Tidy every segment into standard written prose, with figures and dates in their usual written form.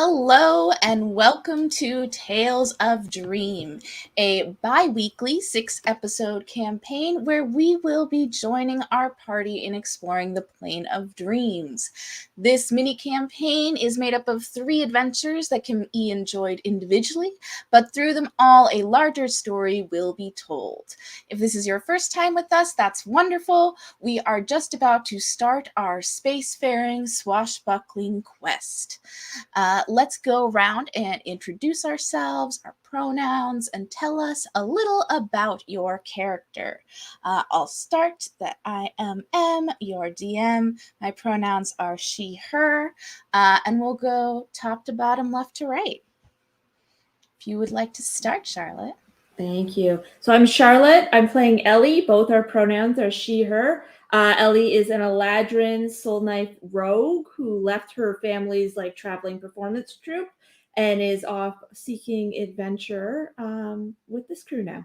Hello and welcome to Tales of Dream, a bi-weekly 6-episode campaign where we will be joining our party in exploring the plane of dreams. This mini campaign is made up of 3 adventures that can be enjoyed individually, but through them all a larger story will be told. If this is your first time with us, that's wonderful. We are just about to start our Spacefaring Swashbuckling quest. Let's go around and introduce ourselves, our pronouns, and tell us a little about your character. I'll start that I am M, your DM. My pronouns are she, her, and we'll go top to bottom, left to right. If you would like to start, Charlotte. Thank you. So I'm Charlotte. I'm playing Ellie. Both our pronouns are she, her. Ellie is an Eladrin soul knife rogue who left her family's traveling performance troupe and is off seeking adventure with this crew now.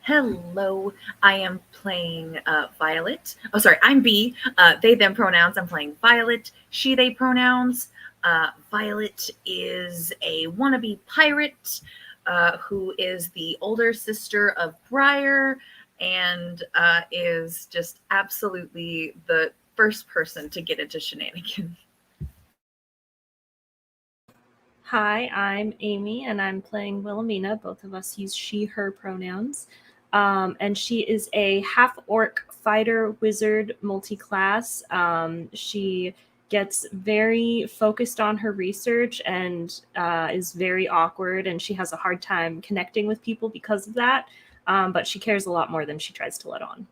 Hello, I am playing Violet. Oh, sorry, I'm B. They, them pronouns. I'm playing Violet. She, they pronouns. Violet is a wannabe pirate who is the older sister of Briar and is just absolutely the first person to get into shenanigans. Hi, I'm Amy, and I'm playing Wilhelmina. Both of us use she, her pronouns. And she is a half-orc fighter wizard multi-class. She gets very focused on her research and is very awkward, and she has a hard time connecting with people because of that. But she cares a lot more than she tries to let on.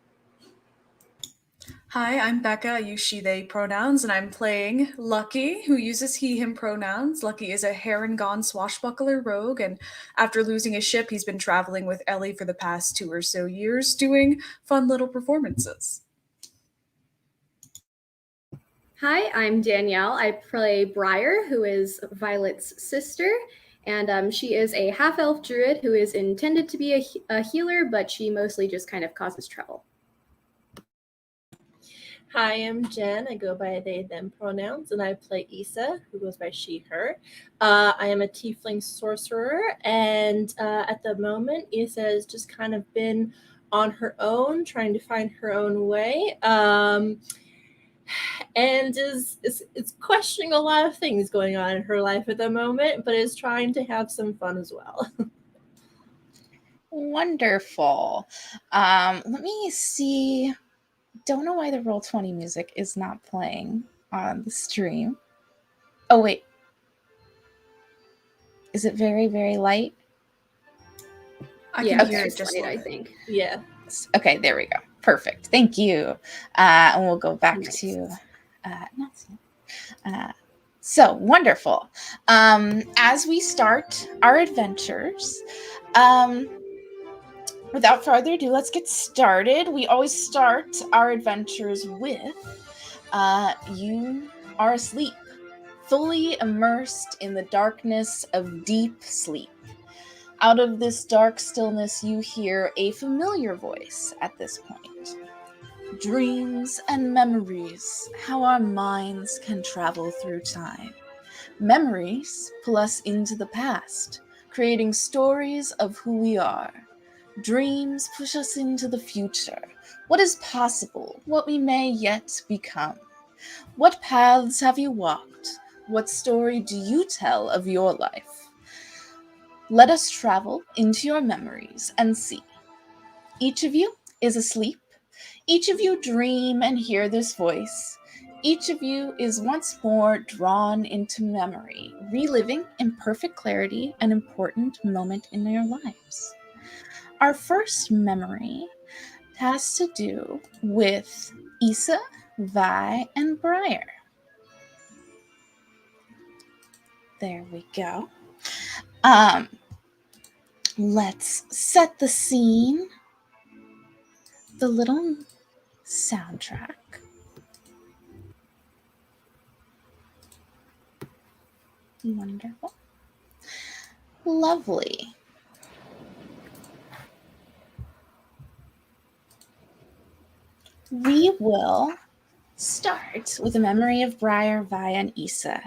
Hi, I'm Becca. I use she, they pronouns, and I'm playing Lucky, who uses he, him pronouns. Lucky is a hair-and-gone swashbuckler rogue, and after losing his ship, he's been traveling with Ellie for the past 2 or so years, doing fun little performances. Hi, I'm Danielle. I play Briar, who is Violet's sister, and she is a half-elf druid who is intended to be a healer, but she mostly just kind of causes trouble. Hi, I'm Jen. I go by they, them pronouns, and I play Issa, who goes by she, her. I am a tiefling sorcerer, and at the moment, Issa has just kind of been on her own, trying to find her own way, and is questioning a lot of things going on in her life at the moment, but is trying to have some fun as well. Wonderful. Let me see. Don't know why the Roll20 music is not playing on the stream. Oh, wait. Is it very, very light? I can hear it just light, a I little bit. think. Yeah. Okay, there we go. Perfect. Thank you. And we'll go back to... So, wonderful. As we start our adventures... without further ado, let's get started. We always start our adventures with, you are asleep, fully immersed in the darkness of deep sleep. Out of this dark stillness, you hear a familiar voice at this point. Dreams and memories, how our minds can travel through time. Memories pull us into the past, creating stories of who we are. Dreams push us into the future, what is possible, what we may yet become. What paths have you walked? What story do you tell of your life? Let us travel into your memories and see. Each of you is asleep. Each of you dream and hear this voice. Each of you is once more drawn into memory, reliving in perfect clarity an important moment in your lives. Our first memory has to do with Issa, Vi, and Briar. There we go. Let's set the scene. The little soundtrack. Wonderful. Lovely. We will Start with a memory of Briar, Vi, and Issa.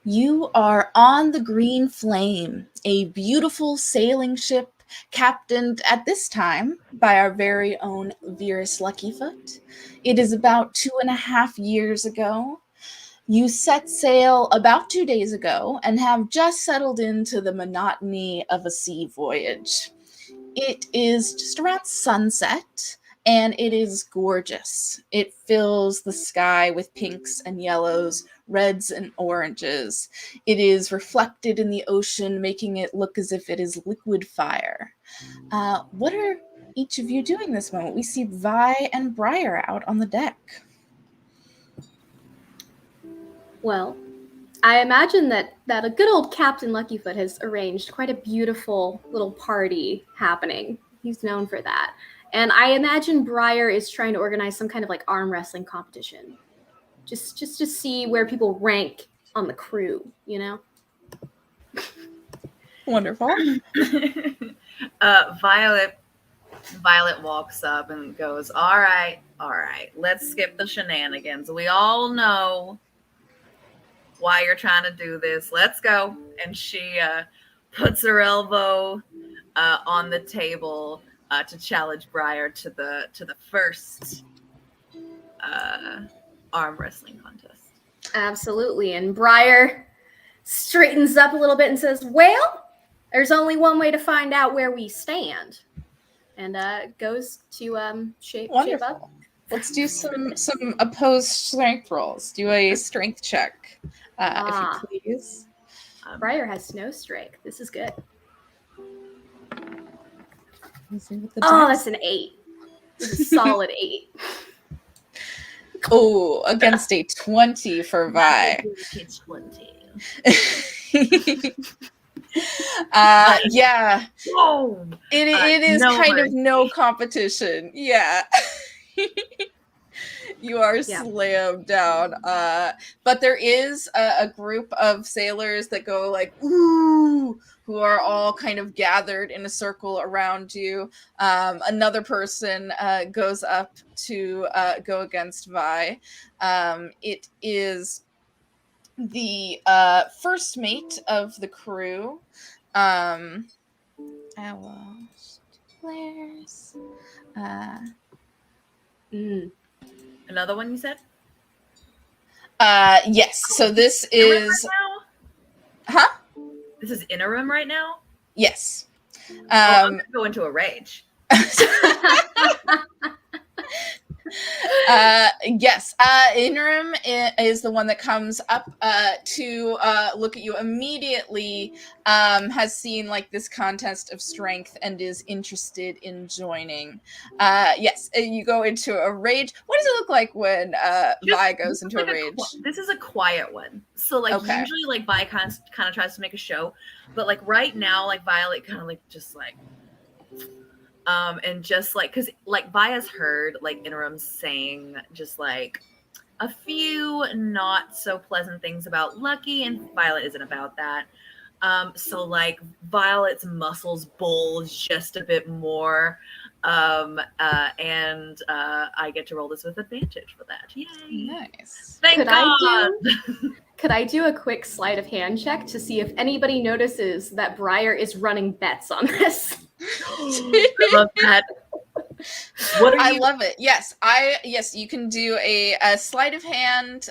You are on the Green Flame, a beautiful sailing ship captained at this time by our very own Virus Luckyfoot. It is about 2.5 years ago. You set sail about 2 days ago and have just settled into the monotony of a sea voyage. It is just around sunset, and it is gorgeous. It fills the sky with pinks and yellows, reds and oranges. It is reflected in the ocean, making it look as if it is liquid fire. What are each of you doing this moment? We see Vi and Briar out on the deck. Well, I imagine that a good old Captain Luckyfoot has arranged quite a beautiful little party happening. He's known for that. And I imagine Briar is trying to organize some kind of like arm wrestling competition. Just to see where people rank on the crew, you know? Wonderful. Violet walks up and goes, all right, let's skip the shenanigans. We all know why you're trying to do this. Let's go. And she puts her elbow on the table to challenge Briar to the first arm wrestling contest. Absolutely. And Briar straightens up a little bit and says, well, there's only one way to find out where we stand. And goes to shape up. Let's do some opposed strength rolls. Do a strength check, if you please. Briar has no strength. This is good. That's an 8. This is a solid 8. Oh, against a 20 for Vi. It's 20. Yeah. Whoa. It is no kind mercy. of no competition. Yeah. You are slammed down. But there is a group of sailors that go like, ooh, who are all kind of gathered in a circle around you. Another person goes up to go against Vi. It is the first mate of the crew. I lost players. Another one you said? Yes. So this is right This is interim right now? Yes. I'm gonna go into a rage. Yes. Interim is the one that comes up to look at you immediately, has seen like this contest of strength and is interested in joining. Yes, you go into a rage. What does it look like when Vi goes into a rage? This is a quiet one. So like usually like Vi kind of tries to make a show, but like right now like Violet kind of like just like and just like, because like Vi has heard like Interim saying just like a few not so pleasant things about Lucky, and Violet isn't about that. So like Violet's muscles bulge just a bit more, and I get to roll this with advantage for that. Yay! Nice. Thank God. Could I do a quick sleight of hand check to see if anybody notices that Briar is running bets on this? I love that. I love it. Yes, you can do a sleight of hand,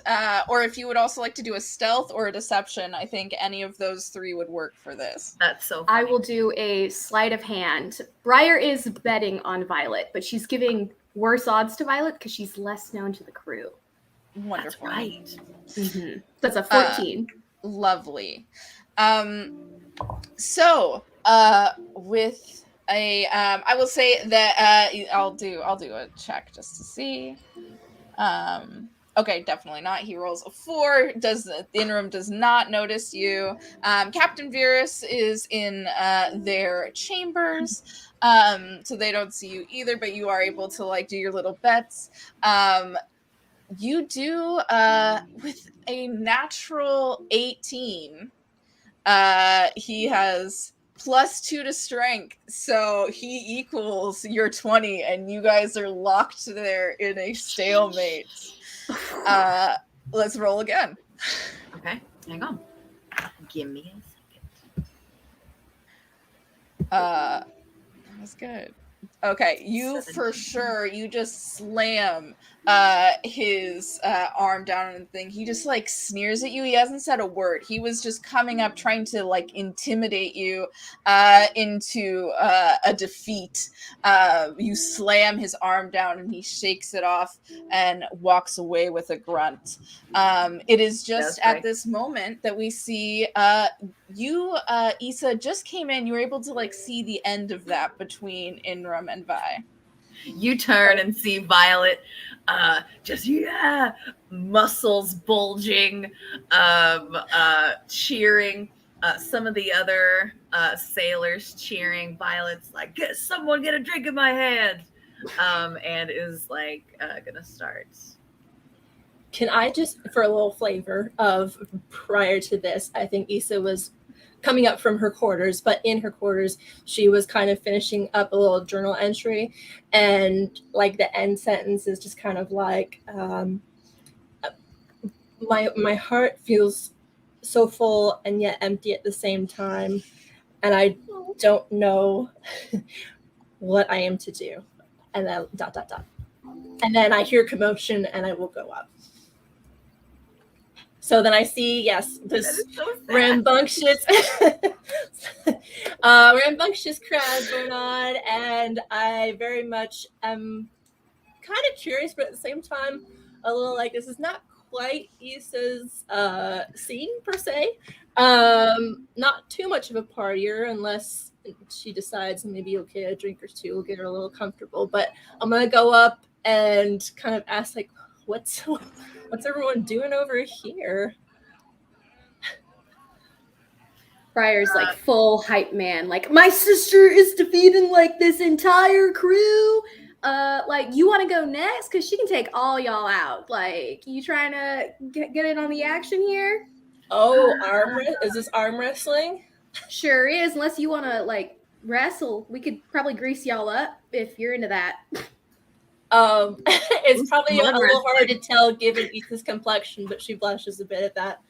or if you would also like to do a stealth or a deception, I think any of those three would work for this. That's so funny. I will do a sleight of hand. Briar is betting on Violet, but she's giving worse odds to Violet because she's less known to the crew. Wonderful. That's right. Mm-hmm. That's a 14. Lovely. So with a I will say that I'll do a check just to see. Okay, definitely not. He rolls a 4. The Interim does not notice you. Captain Virus is in their chambers, so they don't see you either. But you are able to like do your little bets. You do with a natural 18. He has +2 to strength, so he equals your 20, and you guys are locked there in a stalemate. Let's roll again. Okay, hang on. Give me a second. That's good. Okay, you 17. for sure, you just slam his arm down on the thing. He just like sneers at you. He hasn't said a word. He was just coming up trying to like intimidate you into a defeat. You slam his arm down and he shakes it off and walks away with a grunt. It is just at this moment that we see you, Issa, just came in. You were able to like see the end of that between Inram and Vi. You turn and see Violet, muscles bulging, cheering. Some of the other sailors cheering. Violet's like, someone get a drink in my hand, and is like gonna start. Can I just, for a little flavor of prior to this, I think Issa was coming up from her quarters, but in her quarters, she was kind of finishing up a little journal entry. And like the end sentence is just kind of like, my heart feels so full and yet empty at the same time. And I don't know what I am to do. And then ... And then I hear commotion and I will go up. So then I see, yes, this rambunctious, rambunctious crowd going on, and I very much am kind of curious, but at the same time, a little like this is not quite Issa's scene per se. Not too much of a partier unless she decides maybe okay, a drink or two will get her a little comfortable. But I'm gonna go up and kind of ask like, what's everyone doing over here? Briar's like full hype man. Like, my sister is defeating like this entire crew. Like, you want to go next? Because she can take all y'all out. Like, you trying to get in on the action here? Oh, is this arm wrestling? Sure is. Unless you want to like wrestle, we could probably grease y'all up if you're into that. It's probably a little hard to tell given Ethan's complexion, but she blushes a bit at that.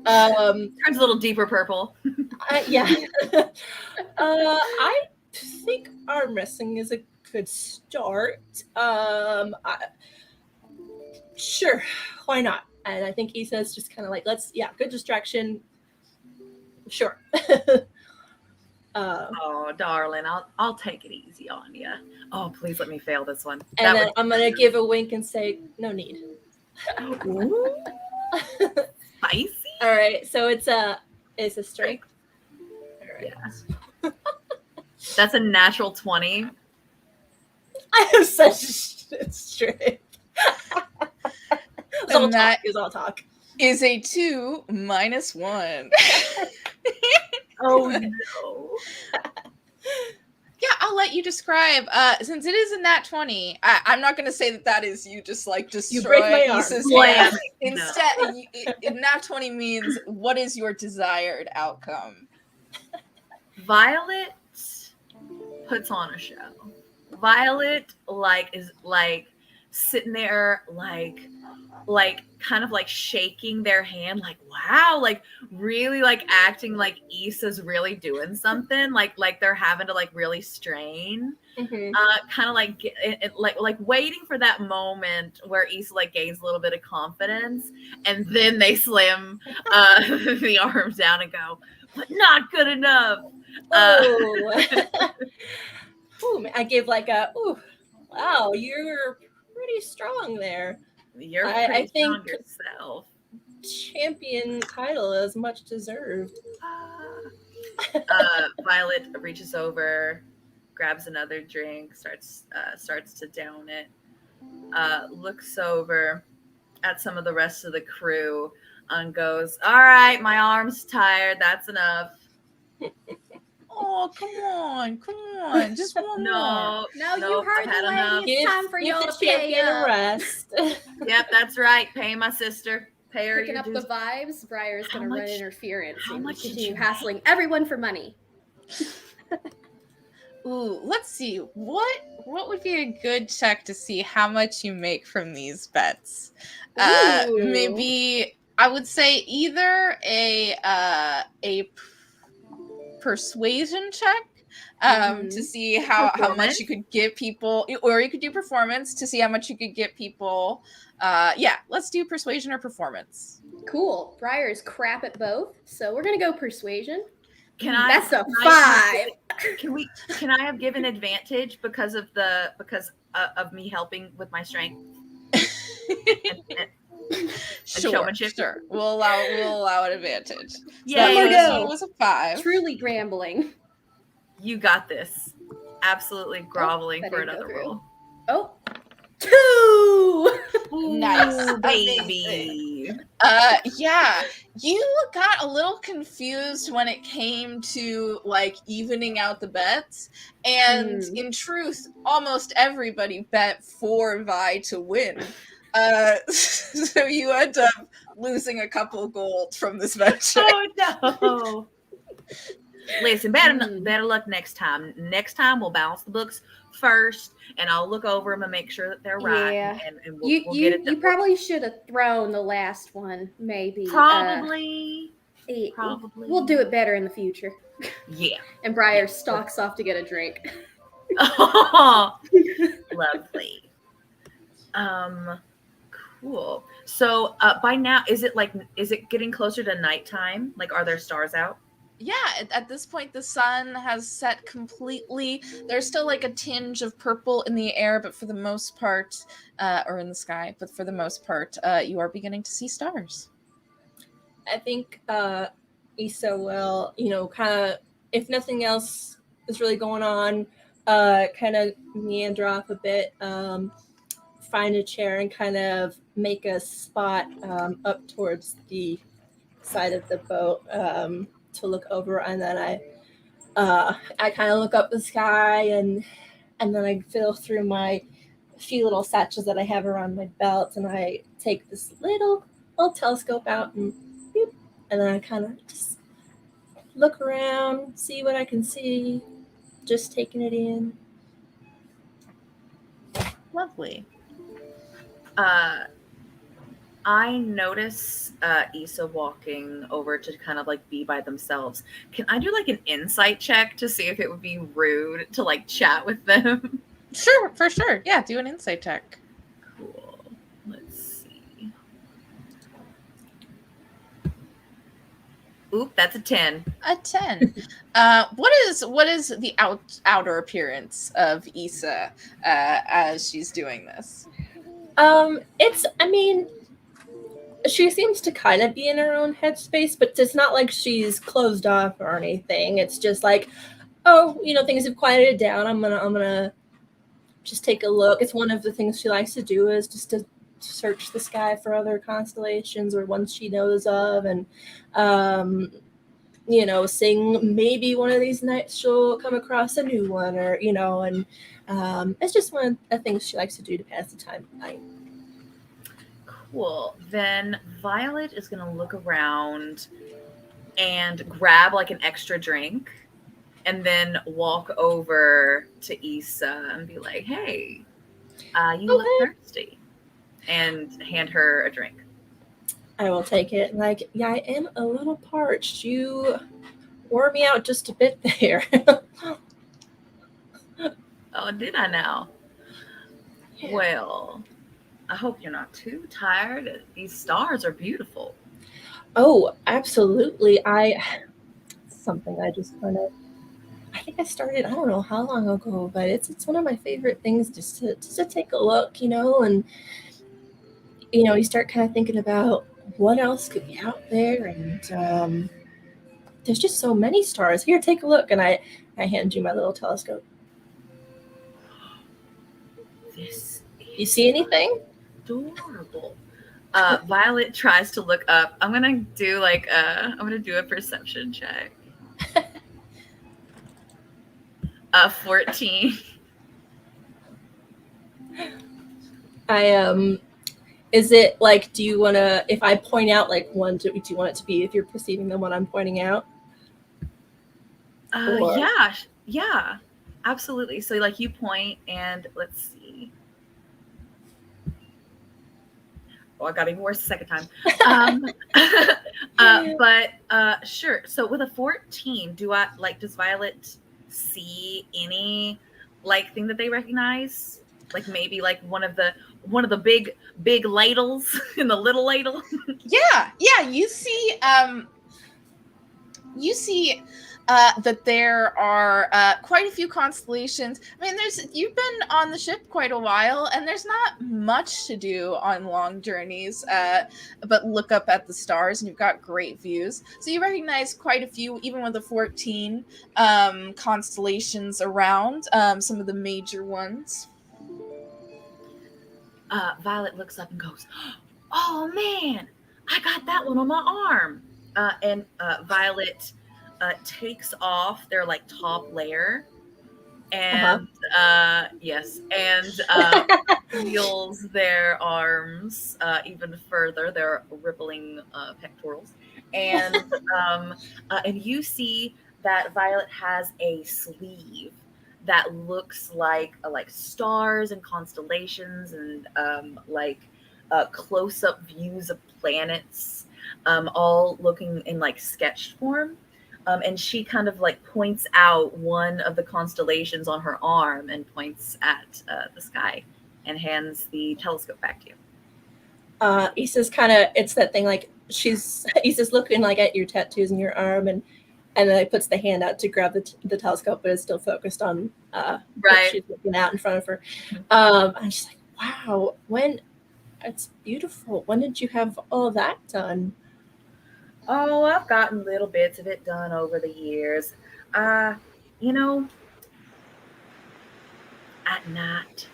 Turns a little deeper purple. Yeah. I think arm wrestling is a good start. Sure, why not? And I think Issa's just kind of like, good distraction. Sure. Oh, darling, I'll take it easy on you. Oh, please let me fail this one. And then I'm gonna give a wink and say, no need. Spicy. All right, so it's a strength. All right. Yeah. That's a natural 20. I have such a strength. And that is all talk. Is a 2 minus 1. Oh no. Yeah, I'll let you describe. Since it is a nat 20, I'm not going to say that is you just like destroy Issa's hand. Instead, nat 20 means what is your desired outcome? Violet puts on a show. Violet is sitting there kind of like shaking their hand, like, wow, like really like acting like Issa's really doing something, like they're having to like really strain. Mm-hmm. Kind of like waiting for that moment where Issa like gains a little bit of confidence, and then they slam the arms down and go, but not good enough. Ooh, I give like a wow, you're pretty strong there. You're pretty strong think yourself. Champion title is much deserved. Violet reaches over, grabs another drink, starts to down it, looks over at some of the rest of the crew and goes, all right, my arm's tired, that's enough. Oh, come on. Just one more. No, you heard the lady. It's time for y'all to pay a rest. Yep, that's right. Pay my sister. Pay her. Picking up the vibes, Briar's going to run interference and much continue hassling everyone for money. Ooh, let's see. What would be a good check to see how much you make from these bets? Ooh. Maybe I would say either a persuasion check to see how much Performance? you could get people, or you could do performance to see how much you could get people. Yeah, let's do persuasion or performance. Cool. Briar is crap at both, so we're gonna go persuasion. That's a 5. Can I have given advantage because of me helping with my strength? Showmanship? Sure. We'll allow an advantage. So Yeah, that go. was a 5. Truly grambling. You got this. Absolutely groveling that for didn't go another through. roll. Oh. 2! Nice. Ooh, baby. Yeah, you got a little confused when it came to like evening out the bets, and in truth, almost everybody bet for Vi to win. So you end up losing a couple gold from this venture. Oh no. Listen, better luck next time. Next time we'll balance the books first, and I'll look over them and make sure that they're right. Yeah. And we'll get it done. You probably should have thrown the last one, maybe. Probably. We'll do it better in the future. Yeah. And Briar stalks off to get a drink. Oh, lovely. Cool. So by now, is it getting closer to nighttime? Like, are there stars out? Yeah, at this point the sun has set completely. There's still like a tinge of purple in the air, but for the most part, or in the sky, but for the most part, you are beginning to see stars. I think Issa will, kind of, if nothing else is really going on, kind of meander off a bit, find a chair and kind of make a spot up towards the side of the boat to look over, and then I kind of look up the sky, and then I feel through my few little satchels that I have around my belt, and I take this little telescope out, and boop, and then I kind of just look around, see what I can see, just taking it in. Lovely. I notice Issa walking over to kind of like be by themselves. Can I do like an insight check to see if it would be rude to like chat with them? Sure, for sure. Yeah, do an insight check. Cool. Let's see. Oop, that's a 10. A 10. What is the outer appearance of Issa as she's doing this? She seems to kind of be in her own headspace, but it's not like she's closed off or anything. It's just like, things have quieted down. I'm gonna just take a look. It's one of the things she likes to do is just to search the sky for other constellations or ones she knows of, and sing. Maybe one of these nights she'll come across a new one, or and it's just one of the things she likes to do to pass the time at night. Cool. Then Violet is going to look around and grab like an extra drink, and then walk over to Issa and be like, "Hey, you look thirsty," and hand her a drink. I will take it. Like, yeah, I am a little parched. You wore me out just a bit there. Oh, did I now? Yeah. Well, I hope you're not too tired. These stars are beautiful. Oh, absolutely. Something I just kind of, I think I started, I don't know how long ago, but it's one of my favorite things just to take a look, and you start kind of thinking about what else could be out there, and there's just so many stars. Here, take a look, and I hand you my little telescope. You see anything? Adorable. Violet tries to look up. I'm gonna do a perception check. 14. Is it like, do you want to, if I point out like one, do you want it to be if you're perceiving the one I'm pointing out? Yeah. absolutely. So like you point and let's see. Oh, I got even worse the second time. But sure. So with a 14, does Violet see any like thing that they recognize? Like maybe like one of the big ladles in the little ladle. Yeah, you see that there are quite a few constellations. I mean, you've been on the ship quite a while, and there's not much to do on long journeys, but look up at the stars, and you've got great views. So you recognize quite a few, even with the 14 constellations around, some of the major ones. Violet looks up and goes, "Oh man, I got that one on my arm." And Violet takes off their like top layer and yes, and feels their arms even further, their rippling pectorals, and you see that Violet has a sleeve that looks like stars and constellations and close-up views of planets, all looking in like sketched form. And she kind of like points out one of the constellations on her arm and points at the sky and hands the telescope back to you. Issa's kind of, it's that thing like Issa's looking like at your tattoos in your arm and then like puts the hand out to grab the telescope, but it's still focused on what she's looking out in front of her. I'm just like, wow, it's beautiful. When did you have all that done? Oh, I've gotten little bits of it done over the years. You know, at night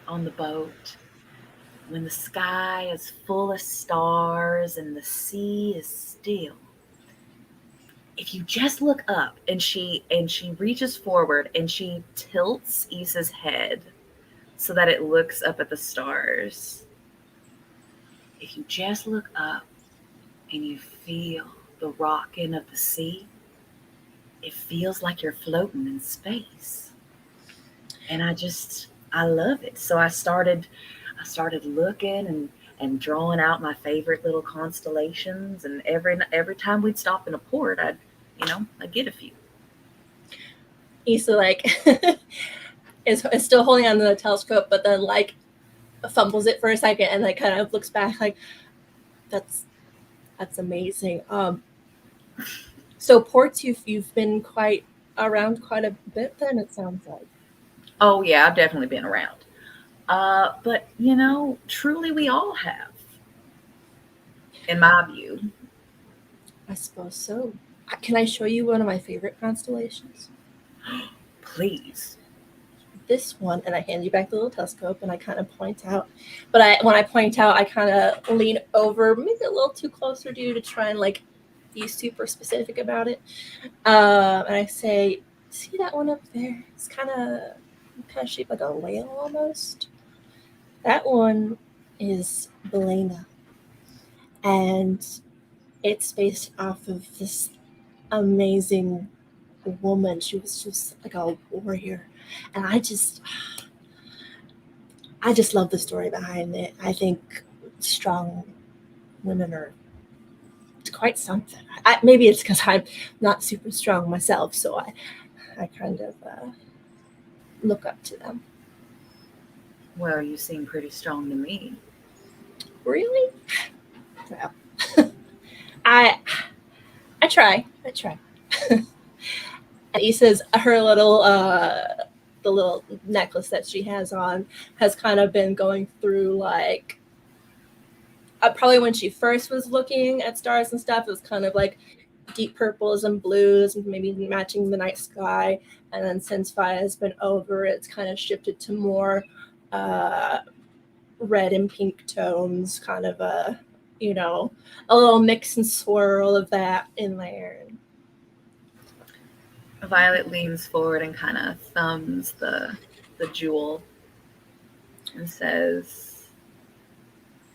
on the boat, when the sky is full of stars and the sea is still, if you just look up, and she reaches forward and she tilts Issa's head so that it looks up at the stars. If you just look up and you feel the rocking of the sea, it feels like you're floating in space. And I love it. So I started looking and drawing out my favorite little constellations, and every time we'd stop in a port, I'd get a few. Issa like is still holding on to the telescope, but then like fumbles it for a second and like kind of looks back like that's amazing. So ports you've been around quite a bit then, it sounds like. Oh yeah, I've definitely been around. But truly we all have, in my view. I suppose so. Can I show you one of my favorite constellations? Please. This one, and I hand you back the little telescope and I kind of point out, but when I point out, I kind of lean over, maybe a little too close to you to try and like be super specific about it. And I say, see that one up there? It's kind of shaped like a whale almost. That one is Belena, and it's based off of this amazing woman. She was just like a warrior, and I just love the story behind it. I think strong women are quite something. Maybe it's because I'm not super strong myself, so I kind of look up to them. Well, you seem pretty strong to me. Really? Well, I try. And Issa's her little the little necklace that she has on has kind of been going through like probably when she first was looking at stars and stuff, it was kind of like deep purples and blues and maybe matching the night sky. And then since Faya has been over, it's kind of shifted to more red and pink tones, kind of a little mix and swirl of that in there. Violet leans forward and kind of thumbs the jewel and says,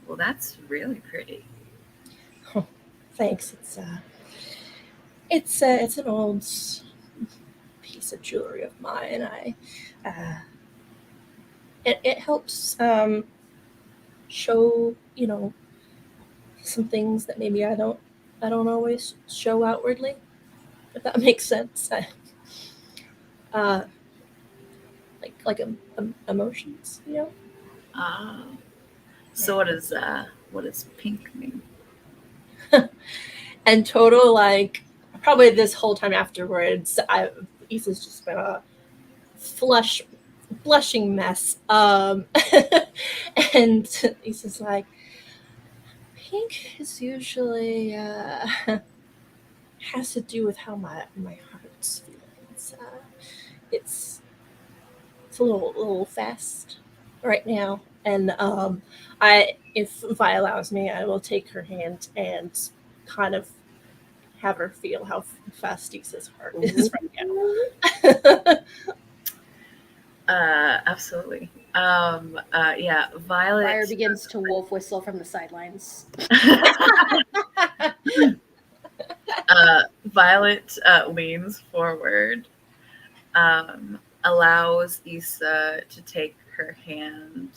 "Well, that's really pretty." Oh, thanks. It's an old piece piece of jewelry of mine. It helps show, some things that maybe I don't always show outwardly, if that makes sense. Like emotions, So what does pink mean? And total, like, probably this whole time afterwards, Issa's just been a blushing mess. And Issa's like, pink is usually has to do with how my heart's feeling. It's a little fast right now, and if Vi allows me, I will take her hand and kind of have her feel how fast Issa's heart is right now. Absolutely. Yeah, Violet. Fire begins to wolf whistle from the sidelines. Violet leans forward, allows Issa to take her hand,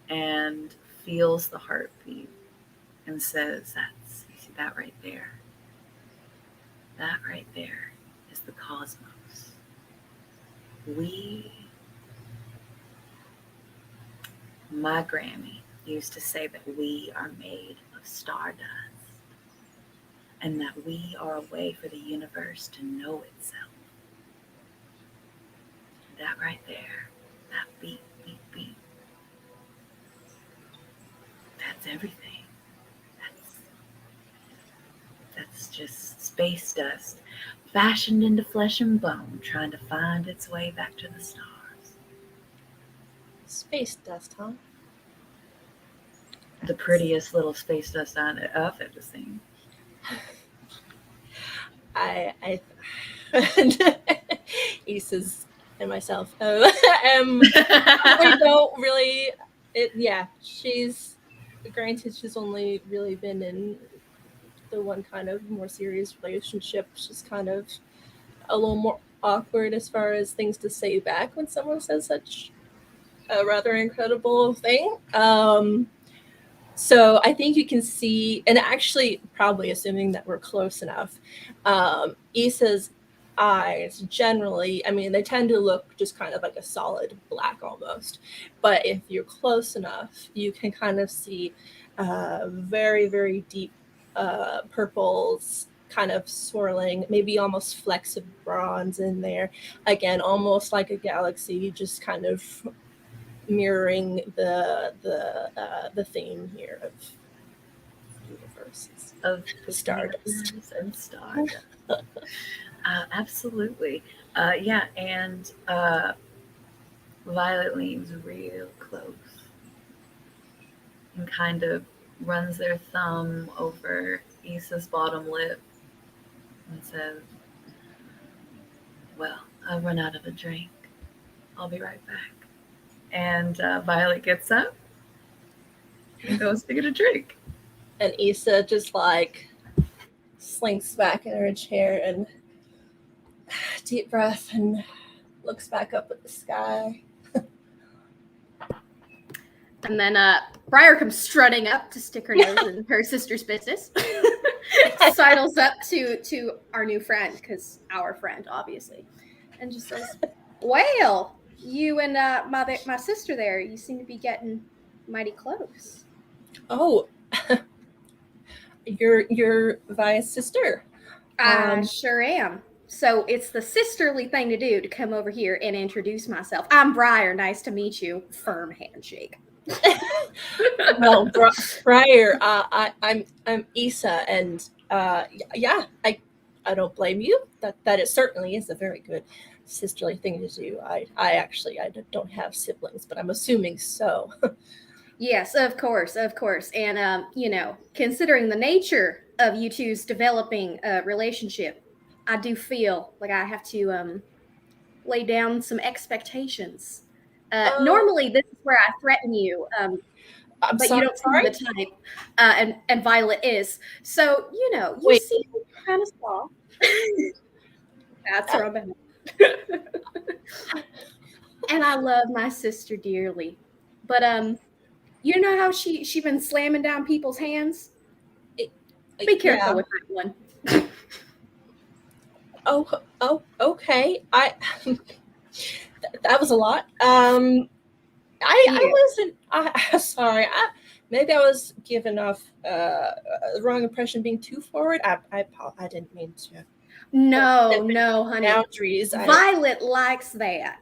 and feels the heartbeat, and says, you see that right there? That right there is the cosmos. My Granny used to say that we are made of stardust, and that we are a way for the universe to know itself. That right there, that beat, beat, beat, that's everything. That's just space dust fashioned into flesh and bone, trying to find its way back to the stars. Space dust, huh? The prettiest little space dust I've ever seen. Issa's and myself I don't really. She's granted she's only really been in the one kind of more serious relationship. She's kind of a little more awkward as far as things to say back when someone says such a rather incredible thing. So I think you can see, and actually probably assuming that we're close enough, Issa's eyes generally, they tend to look just kind of like a solid black almost. But if you're close enough, you can kind of see very, very deep purples kind of swirling, maybe almost flecks of bronze in there. Again, almost like a galaxy, just kind of mirroring the theme here of universes of stardust and stardust. Absolutely. And Violet leans real close and kind of runs their thumb over Issa's bottom lip and says, well, I've run out of a drink. I'll be right back. And Violet gets up and goes to get a drink. And Issa just like slinks back in her chair and deep breath and looks back up at the sky. And then Briar comes strutting up to stick her nose in her sister's business. Sidles up to our new friend, because our friend, obviously, and just says, well, you and my sister there, you seem to be getting mighty close. Oh, you're Vi's sister. I sure am. So it's the sisterly thing to do to come over here and introduce myself. I'm Briar. Nice to meet you. Firm handshake. Well, Briar, I'm Issa, and I don't blame you. That it certainly is a very good sisterly thing to do. I don't have siblings, but I'm assuming so. Yes, of course. And considering the nature of you two's developing relationship, I do feel like I have to lay down some expectations. Normally, this is where I threaten you, but you don't seem the type, and Violet is. So, you seem kind of soft. That's Robin. And I love my sister dearly. But you know how she been slamming down people's hands? Be careful Yeah. with that one. Oh, okay. That was a lot. I wasn't. Sorry. Maybe I was giving off the wrong impression, being too forward. I didn't mean to. No, honey. Boundaries. Violet likes that.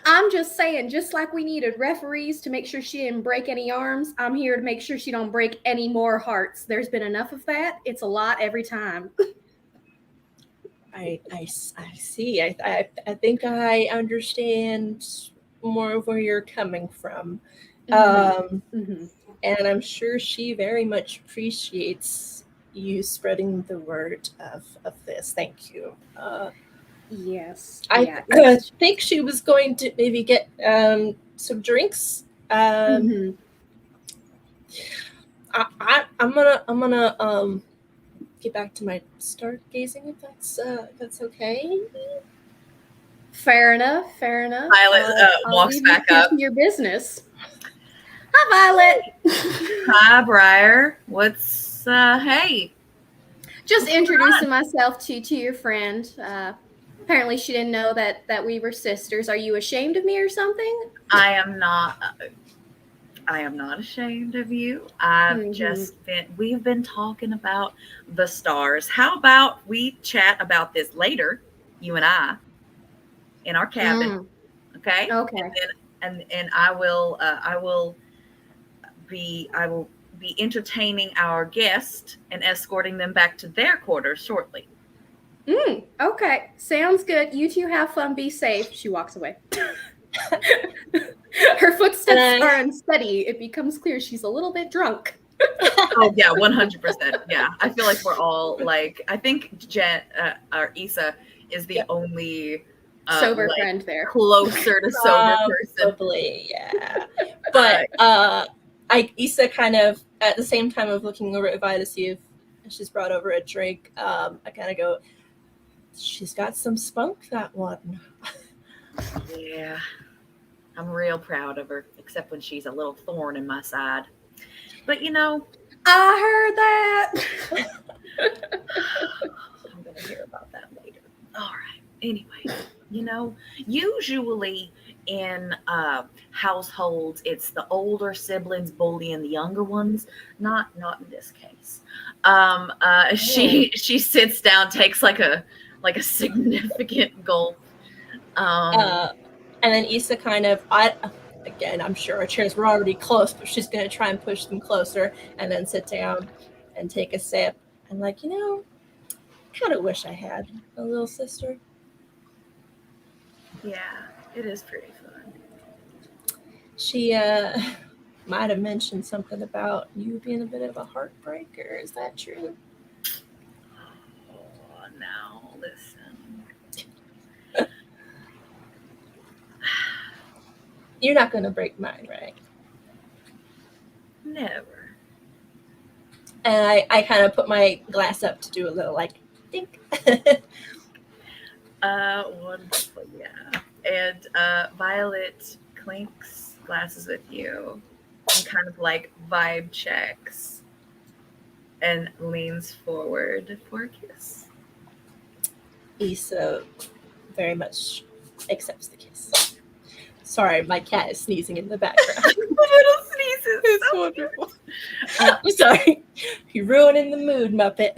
I'm just saying, just like we needed referees to make sure she didn't break any arms, I'm here to make sure she don't break any more hearts. There's been enough of that. It's a lot every time. I see. I think I understand more of where you're coming from. Mm-hmm. And I'm sure she very much appreciates you spreading the word of this. Thank you. Yes. I think she was going to maybe get some drinks. Mm-hmm. I'm gonna get back to my stargazing if that's okay. Fair enough. Violet I'll walks leave you back to up. your business. Hi, Violet. Hi, Briar. What's hey? Just introducing myself to your friend. Apparently, she didn't know that we were sisters. Are you ashamed of me or something? I am not ashamed of you. We've been talking about the stars. How about we chat about this later, you and I, in our cabin. Okay. Okay. And I will be entertaining our guest and escorting them back to their quarters shortly. Okay. Sounds good. You two have fun. Be safe. She walks away. Her footsteps are unsteady. It becomes clear she's a little bit drunk. Oh yeah, 100%. Yeah, I feel like we're all like. I think Jen or Issa is the only sober friend there, closer to sober person. Probably, yeah. But Issa kind of at the same time of looking over at Vi to see if she's brought over a drink. I kind of go, she's got some spunk, that one. Yeah. I'm real proud of her, except when she's a little thorn in my side. But you know, I heard that. I'm gonna hear about that later. All right. Anyway, you know, usually in households, it's the older siblings bullying the younger ones. Not in this case. She sits down, takes like a significant gulp. And then Issa kind of, again, I'm sure our chairs were already close, but she's going to try and push them closer and then sit down and take a sip. And like, kind of wish I had a little sister. Yeah, it is pretty fun. She might have mentioned something about you being a bit of a heartbreaker. Is that true? Oh, now listen. You're not going to break mine, right? Never. And I kind of put my glass up to do a little dink. Wonderful, yeah. And Violet clinks glasses with you and kind of vibe checks and leans forward for a kiss. Issa very much accepts the kiss. Sorry, my cat is sneezing in the background. Little sneezes. It's wonderful. I'm sorry. You're ruining the mood, Muppet.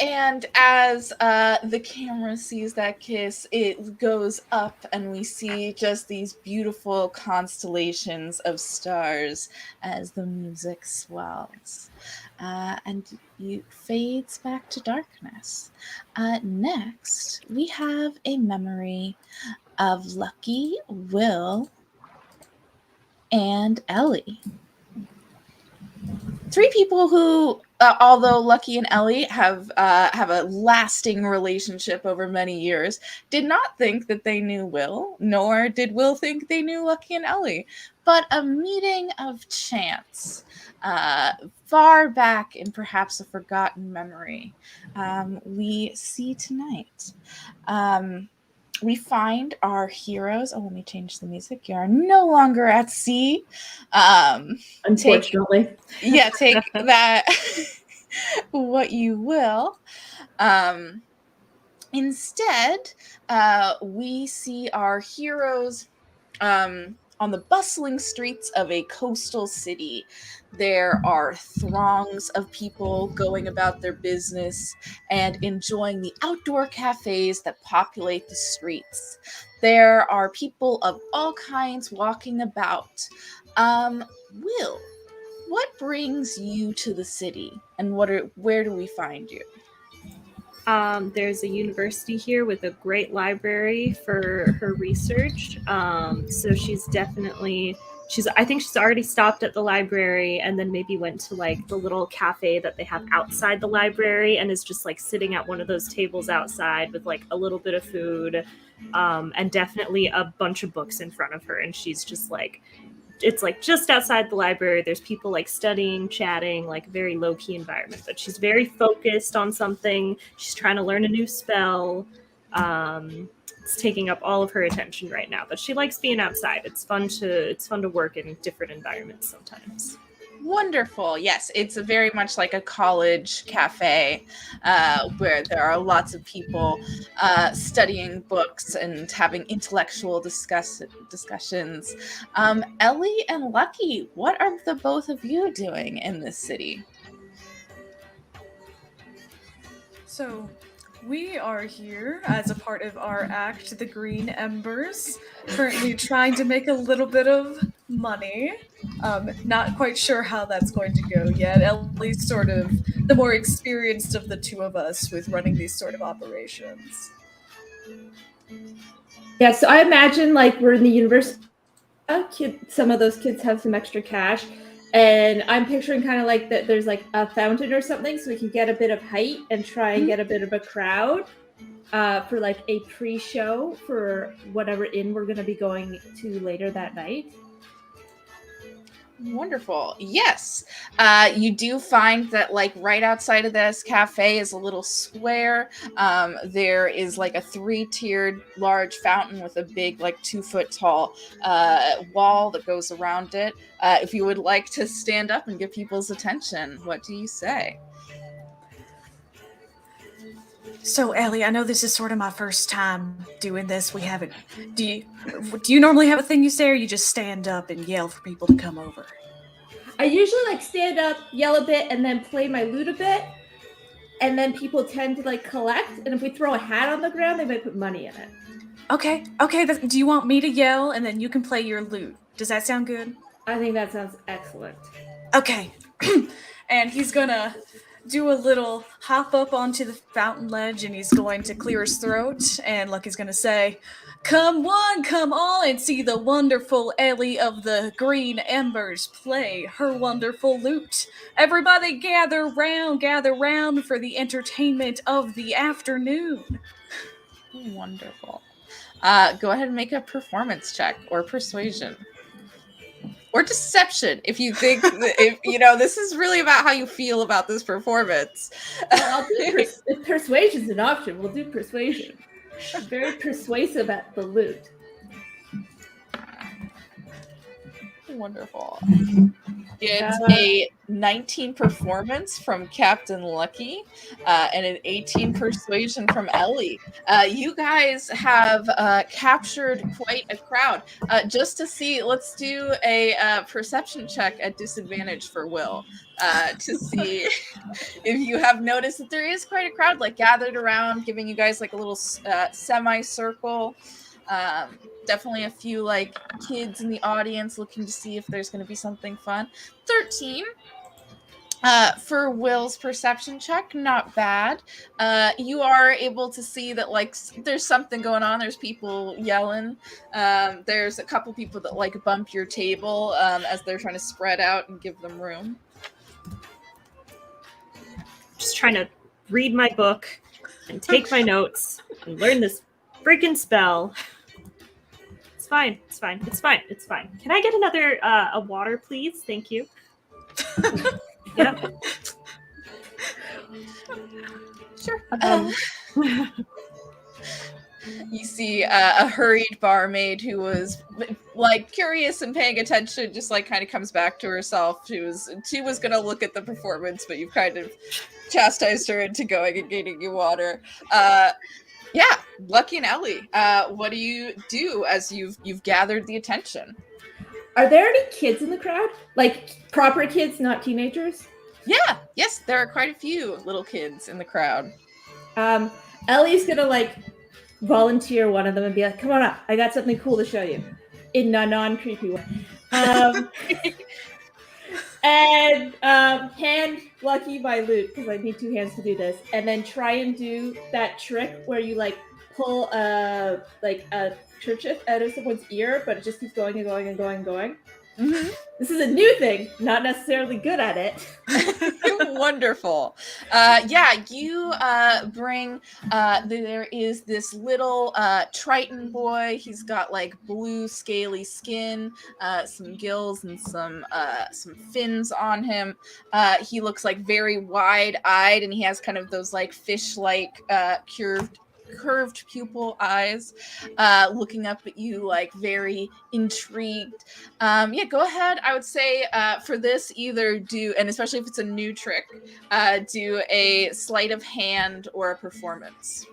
And as the camera sees that kiss, it goes up and we see just these beautiful constellations of stars as the music swells. And it fades back to darkness. Next, we have a memory of Lucky, Will, and Ellie. 3 people who although Lucky and Ellie have a lasting relationship over many years, did not think that they knew Will, nor did Will think they knew Lucky and Ellie. But a meeting of chance, far back in perhaps a forgotten memory, we see tonight. We find our heroes. Oh, let me change the music. You are no longer at sea. Unfortunately. Take that what you will. Instead, we see our heroes on the bustling streets of a coastal city. There are throngs of people going about their business and enjoying the outdoor cafes that populate the streets. There are people of all kinds walking about. Will, what brings you to the city, and where do we find you? There's a university here with a great library for her research. So I think she's already stopped at the library and then maybe went to like the little cafe that they have outside the library and is just like sitting at one of those tables outside with like a little bit of food, and definitely a bunch of books in front of her. And she's just like, it's like just outside the library. There's people like studying, chatting, like very low key environment, but she's very focused on something. She's trying to learn a new spell. It's taking up all of her attention right now, but she likes being outside. It's fun to work in different environments sometimes. Wonderful. Yes, it's very much like a college cafe where there are lots of people studying books and having intellectual discussions. Ellie and Lucky, what are the both of you doing in this city? So, we are here as a part of our act, the Green Embers, currently trying to make a little bit of money. Not quite sure how that's going to go yet. Ellie's sort of the more experienced of the two of us with running these sort of operations. Yeah, so I imagine like we're in the university. Some of those kids have some extra cash. And I'm picturing kind of like that there's like a fountain or something so we can get a bit of height and try and get a bit of a crowd for like a pre-show for whatever inn we're going to be going to later that night. Wonderful. Yes. You do find that like right outside of this cafe is a little square. There is like a 3-tiered large fountain with a big like 2-foot tall wall that goes around it. If you would like to stand up and get people's attention, what do you say? So, Ellie, I know this is sort of my first time doing this. We haven't. Do you normally have a thing you say, or you just stand up and yell for people to come over? I usually like stand up, yell a bit, and then play my lute a bit. And then people tend to like collect. And if we throw a hat on the ground, they might put money in it. Okay. Do you want me to yell and then you can play your lute? Does that sound good? I think that sounds excellent. Okay. And he's gonna do a little hop up onto the fountain ledge and he's going to clear his throat. And Lucky's gonna say, "Come one, come all, and see the wonderful Ellie of the Green Embers play her wonderful lute. Everybody gather round for the entertainment of the afternoon." Wonderful. Go ahead and make a performance check or persuasion. Or deception, if you think, if you know, this is really about how you feel about this performance. I'll do if persuasion's an option, we'll do persuasion. I'm very persuasive at the lute. Wonderful. It's a 19 performance from Captain Lucky and an 18 persuasion from Ellie. You guys have captured quite a crowd. Just to see, let's do a perception check at disadvantage for Will to see if you have noticed that there is quite a crowd like gathered around, giving you guys like a little semicircle. Definitely a few like kids in the audience looking to see if there's going to be something fun. 13 for Will's perception check, not bad. You are able to see that like there's something going on. There's people yelling. There's a couple people that like bump your table as they're trying to spread out and give them room. just trying to read my book and take my notes and learn this freaking spell. It's fine. It's fine. It's fine. It's fine. Can I get another a water, please? Thank you. Get up. Sure. You see a hurried barmaid who was like curious and paying attention, just like kind of comes back to herself. She was gonna look at the performance, but you've kind of chastised her into going and getting you water. Yeah, Lucky and Ellie, what do you do as you've gathered the attention? Are there any kids in the crowd? Like proper kids, not teenagers? Yeah, yes, there are quite a few little kids in the crowd. Ellie's gonna like volunteer one of them and be like, "Come on up, I got something cool to show you," in a non-creepy way. And hand Lucky my loot because I need 2 hands to do this, and then try and do that trick where you like pull a kerchief out of someone's ear, but it just keeps going and going and going and going. Mm-hmm. This is a new thing, not necessarily good at it. Wonderful. You bring, there is this little Triton boy. He's got like blue scaly skin, some gills and some fins on him. He looks like very wide-eyed, and he has kind of those like fish-like curved pupil eyes, looking up at you like very intrigued. Go ahead. I would say for this, either do, and especially if it's a new trick, do a sleight of hand or a performance.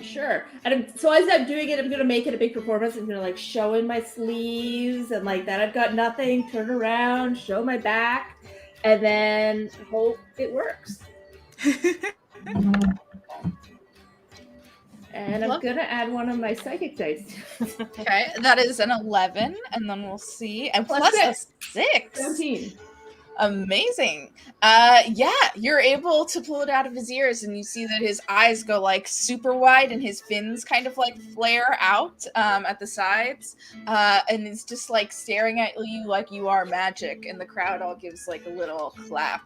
Sure. And so as I'm doing it, I'm gonna make it a big performance. I'm gonna like show in my sleeves and like that I've got nothing, turn around, show my back, and then hope it works. And I'm gonna add one of my psychic dice. Okay, that is an 11, and then we'll see. And plus a 6. 17. Amazing. You're able to pull it out of his ears, and you see that his eyes go like super wide, and his fins kind of like flare out at the sides, and he's just like staring at you like you are magic, and the crowd all gives like a little clap.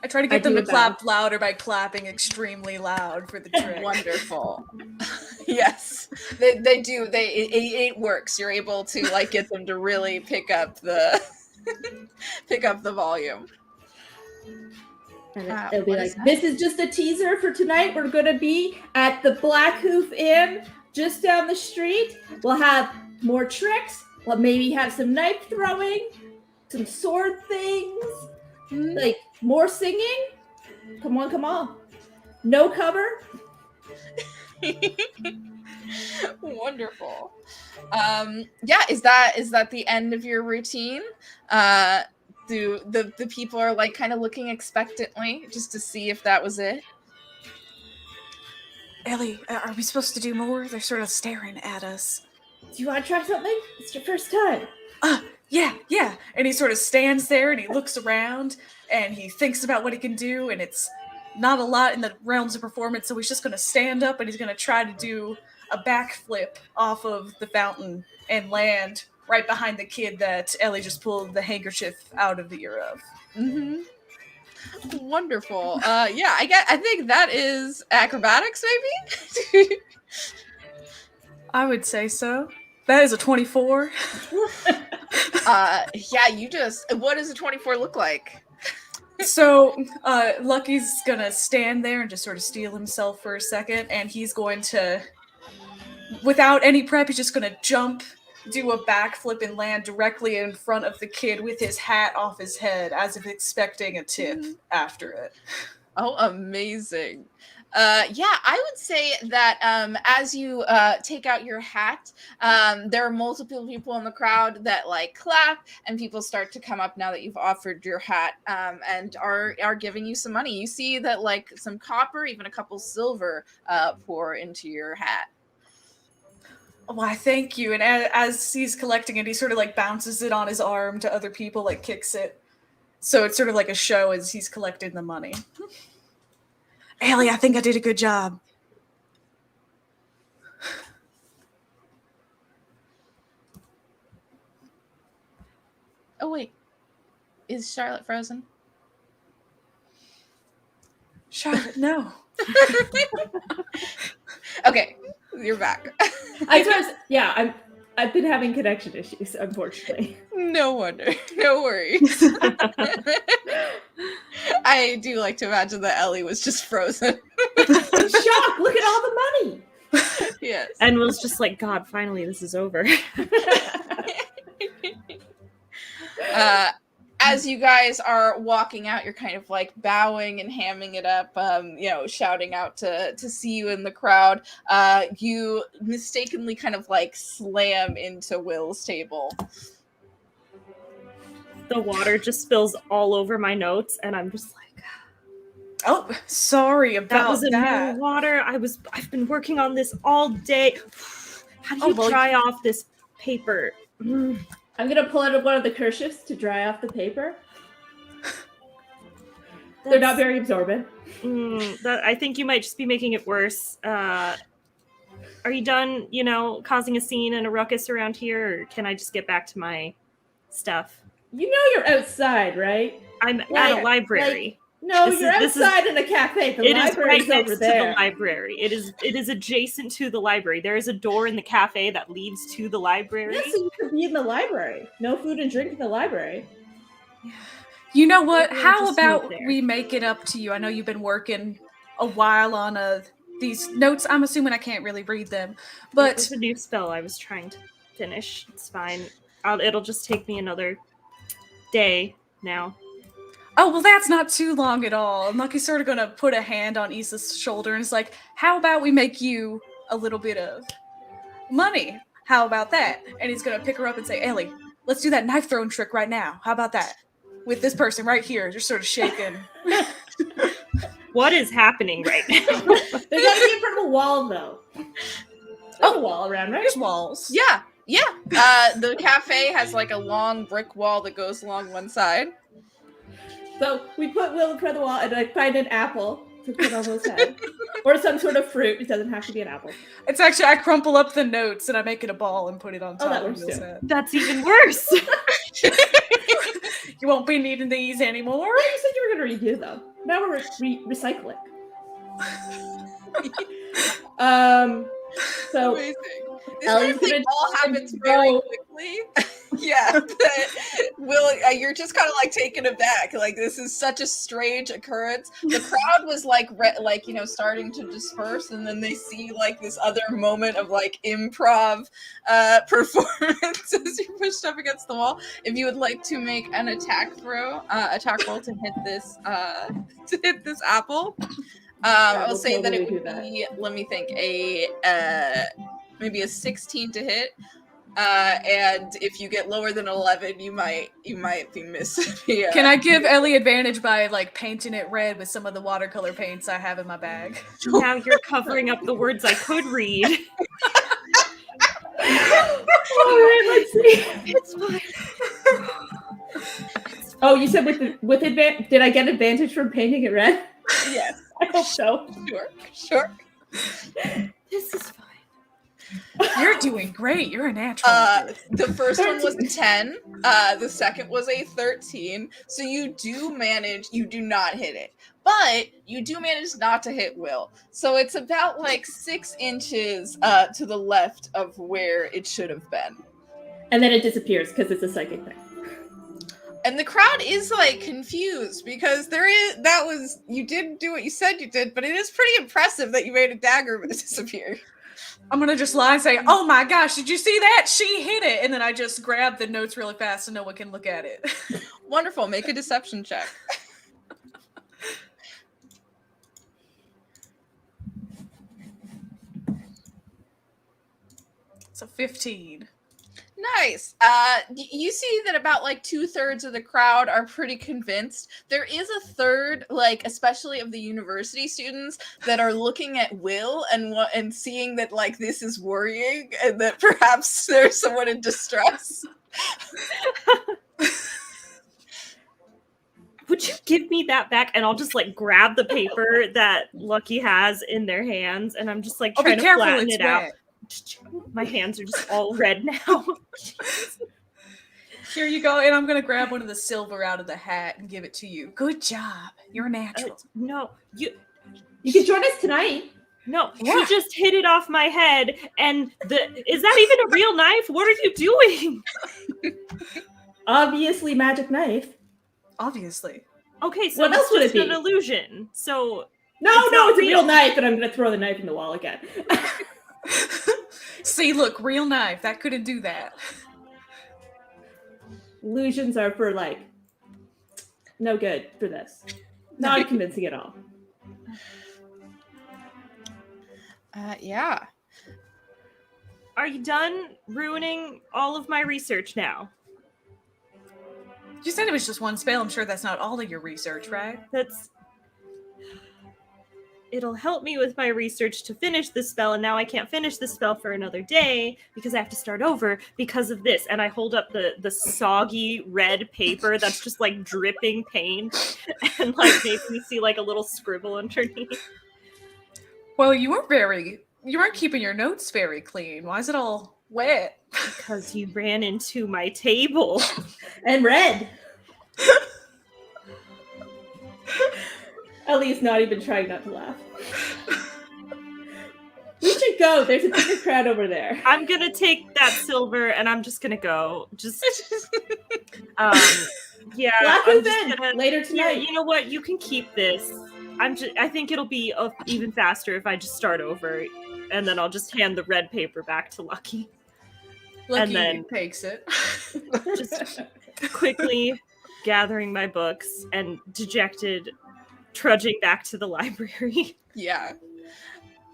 I try to get them to clap louder by clapping extremely loud for the trick. Wonderful. Yes, they do. It works. You're able to like get them to really pick up the volume. And it'll be like, this is just a teaser for tonight. We're gonna be at the Black Hoof Inn just down the street. We'll have more tricks. We'll maybe have some knife throwing, some sword things. Like more singing. Come on. No cover. Wonderful. Is that the end of your routine? Do the people are like kind of looking expectantly just to see if that was it? Ellie, are we supposed to do more? They're sort of staring at us. Do you want to try something? It's your first time. Yeah. And he sort of stands there and he looks around and he thinks about what he can do, and it's not a lot in the realms of performance, so he's just going to stand up and he's going to try to do a backflip off of the fountain and land right behind the kid that Ellie just pulled the handkerchief out of the ear of. Mm-hmm. Wonderful. I think that is acrobatics, maybe? I would say so. That is a 24. What does a 24 look like? So, Lucky's gonna stand there and just sort of steel himself for a second, and he's going to, without any prep, he's just gonna jump, do a backflip, and land directly in front of the kid with his hat off his head, as if expecting a tip after it. Oh, amazing. I would say that as you take out your hat, there are multiple people in the crowd that like clap, and people start to come up now that you've offered your hat, and are giving you some money. You see that like some copper, even a couple silver, pour into your hat. Why, thank you. And as he's collecting it, he sort of like bounces it on his arm to other people, like kicks it. So it's sort of like a show as he's collecting the money. Ellie, I think I did a good job. Oh, wait. Is Charlotte frozen? Charlotte, no. Okay, you're back. I've been having connection issues, unfortunately. No wonder. No worries. I do like to imagine that Ellie was just frozen. I'm shocked. Look at all the money. Yes. And was just like, God, finally this is over. As you guys are walking out, you're kind of like bowing and hamming it up, shouting out to see you in the crowd. You mistakenly kind of like slam into Will's table. The water just spills all over my notes, and I'm just like, Oh, sorry about that was a that. new water. I've been working on this all day. How do you dry off this paper? I'm gonna pull out one of the kerchiefs to dry off the paper. They're not very absorbent. I think you might just be making it worse. Are you done, causing a scene and a ruckus around here, or can I just get back to my stuff? You know you're outside, right? I'm at a library. No, you're outside in a cafe. The it is library's right next over there. to the library. It is adjacent to the library. There is a door in the cafe that leads to the library. Yes, so you could be in the library. No food and drink in the library. You know what? Maybe How just about move there. we make it up to you? I know you've been working a while on these notes. I'm assuming I can't really read them, but It's a new spell I was trying to finish. It's fine. It'll just take me another day now. oh well, that's not too long at all. And Lucky's sort of gonna put a hand on Issa's shoulder and it's like, how about we make you a little bit of money? How about that? And he's gonna pick her up and say, Ellie, let's do that knife throwing trick right now. How about that? With this person right here, just sort of shaking. What is happening right now? They gotta be in front of a wall, though. There's a wall around, right? There's walls. Yeah. The cafe has like a long brick wall that goes along one side. So we put Will in front of the wall and I find an apple to put on Will's head. Or some sort of fruit. It doesn't have to be an apple. It's actually, I crumple up the notes and I make it a ball and put it on top that of works Will's too. head. That's even worse. You won't be needing these anymore. You said you were going to redo them. Now we're recycling. So Amazing. This Ellie's kind of thing gonna all happens very go- quickly. Yeah, but Will, you're just kind of like taken aback. Like this is such a strange occurrence. The crowd was like, starting to disperse, and then they see like this other moment of like improv performance as you're pushed up against the wall. If you would like to make an attack roll to hit this apple, I'll we'll say that it totally would do that. be. Let me think. Maybe a 16 to hit. And if you get lower than 11, you might be missing. Yeah. Can I give Ellie advantage by like painting it red with some of the watercolor paints I have in my bag? Now you're covering up the words I could read. Alright, let's see. It's fine. Oh, you said with advantage. Did I get advantage from painting it red? Yes. I hope so. Sure. This is fine. You're doing great. You're a natural. The first one was a 10. The second was a 13. So you do not hit it. But you do manage not to hit Will. So it's about like 6 inches to the left of where it should have been. And then it disappears because it's a psychic thing. And the crowd is like confused because you didn't do what you said you did, but it is pretty impressive that you made a dagger disappear. I'm gonna just lie and say, "Oh my gosh, did you see that? She hit it!" And then I just grab the notes really fast so no one can look at it. Wonderful. Make a deception check. It's a 15. Nice. You see that about like 2/3 of the crowd are pretty convinced. There is a third, like especially of the university students, that are looking at Will and seeing that like this is worrying and that perhaps there's someone in distress. Would you give me that back and I'll just like grab the paper that Lucky has in their hands and I'm just like Oh, be trying to careful, flatten it's it out. wet. My hands are just all red now. Here you go, and I'm gonna grab one of the silver out of the hat and give it to you. Good job. You're natural. No, You can join us tonight. no, Yeah. you just hit it off my head. And is that even a real knife? What are you doing? Obviously, magic knife. Obviously. Okay, so What else it's would just it an be? illusion. So No, It's not it's a real real. knife, and I'm gonna throw the knife in the wall again. See, look, real knife. That couldn't do that. Illusions are for like no good for this. Not convincing at all. Yeah. are you done ruining all of my research now? You said it was just one spell. I'm sure that's not all of your research, right? It'll help me with my research to finish the spell, and now I can't finish the spell for another day because I have to start over because of this. And I hold up the soggy red paper that's just like dripping paint and like making me see like a little scribble underneath. Well, you weren't keeping your notes very clean. Why is it all wet? Because you ran into my table. And red. Ellie's not even trying not to laugh. We should go. There's a bigger crowd over there. I'm gonna take that silver and I'm just gonna go. Just yeah. Black I'm Oop just in gonna later yeah, tonight. you know what? You can keep this. I think it'll be even faster if I just start over, and then I'll just hand the red paper back to Lucky. Lucky then- takes it. Just quickly gathering my books and dejected, trudging back to the library. Yeah.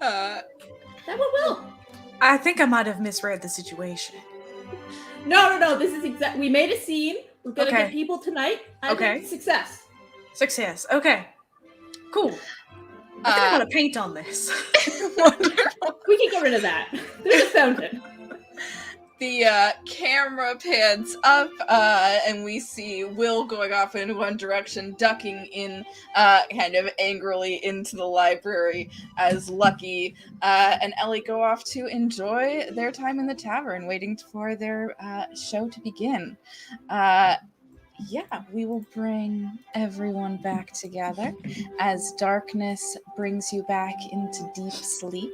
That one will. I think I might have misread the situation. No. This is exact. We made a scene. We're gonna Okay. get people tonight. I Okay. think success. Success. Okay. Cool. I think I'm gonna paint on this. We can get rid of that. There's a fountain. The camera pans up, and we see Will going off in one direction, ducking in kind of angrily into the library as Lucky and Ellie go off to enjoy their time in the tavern, waiting for their show to begin. Yeah, we will bring everyone back together as darkness brings you back into deep sleep.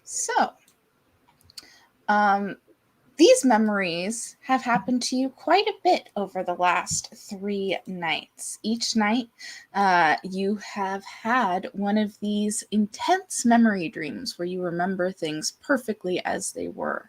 So, these memories have happened to you quite a bit over the last 3 nights. Each night, you have had one of these intense memory dreams where you remember things perfectly as they were.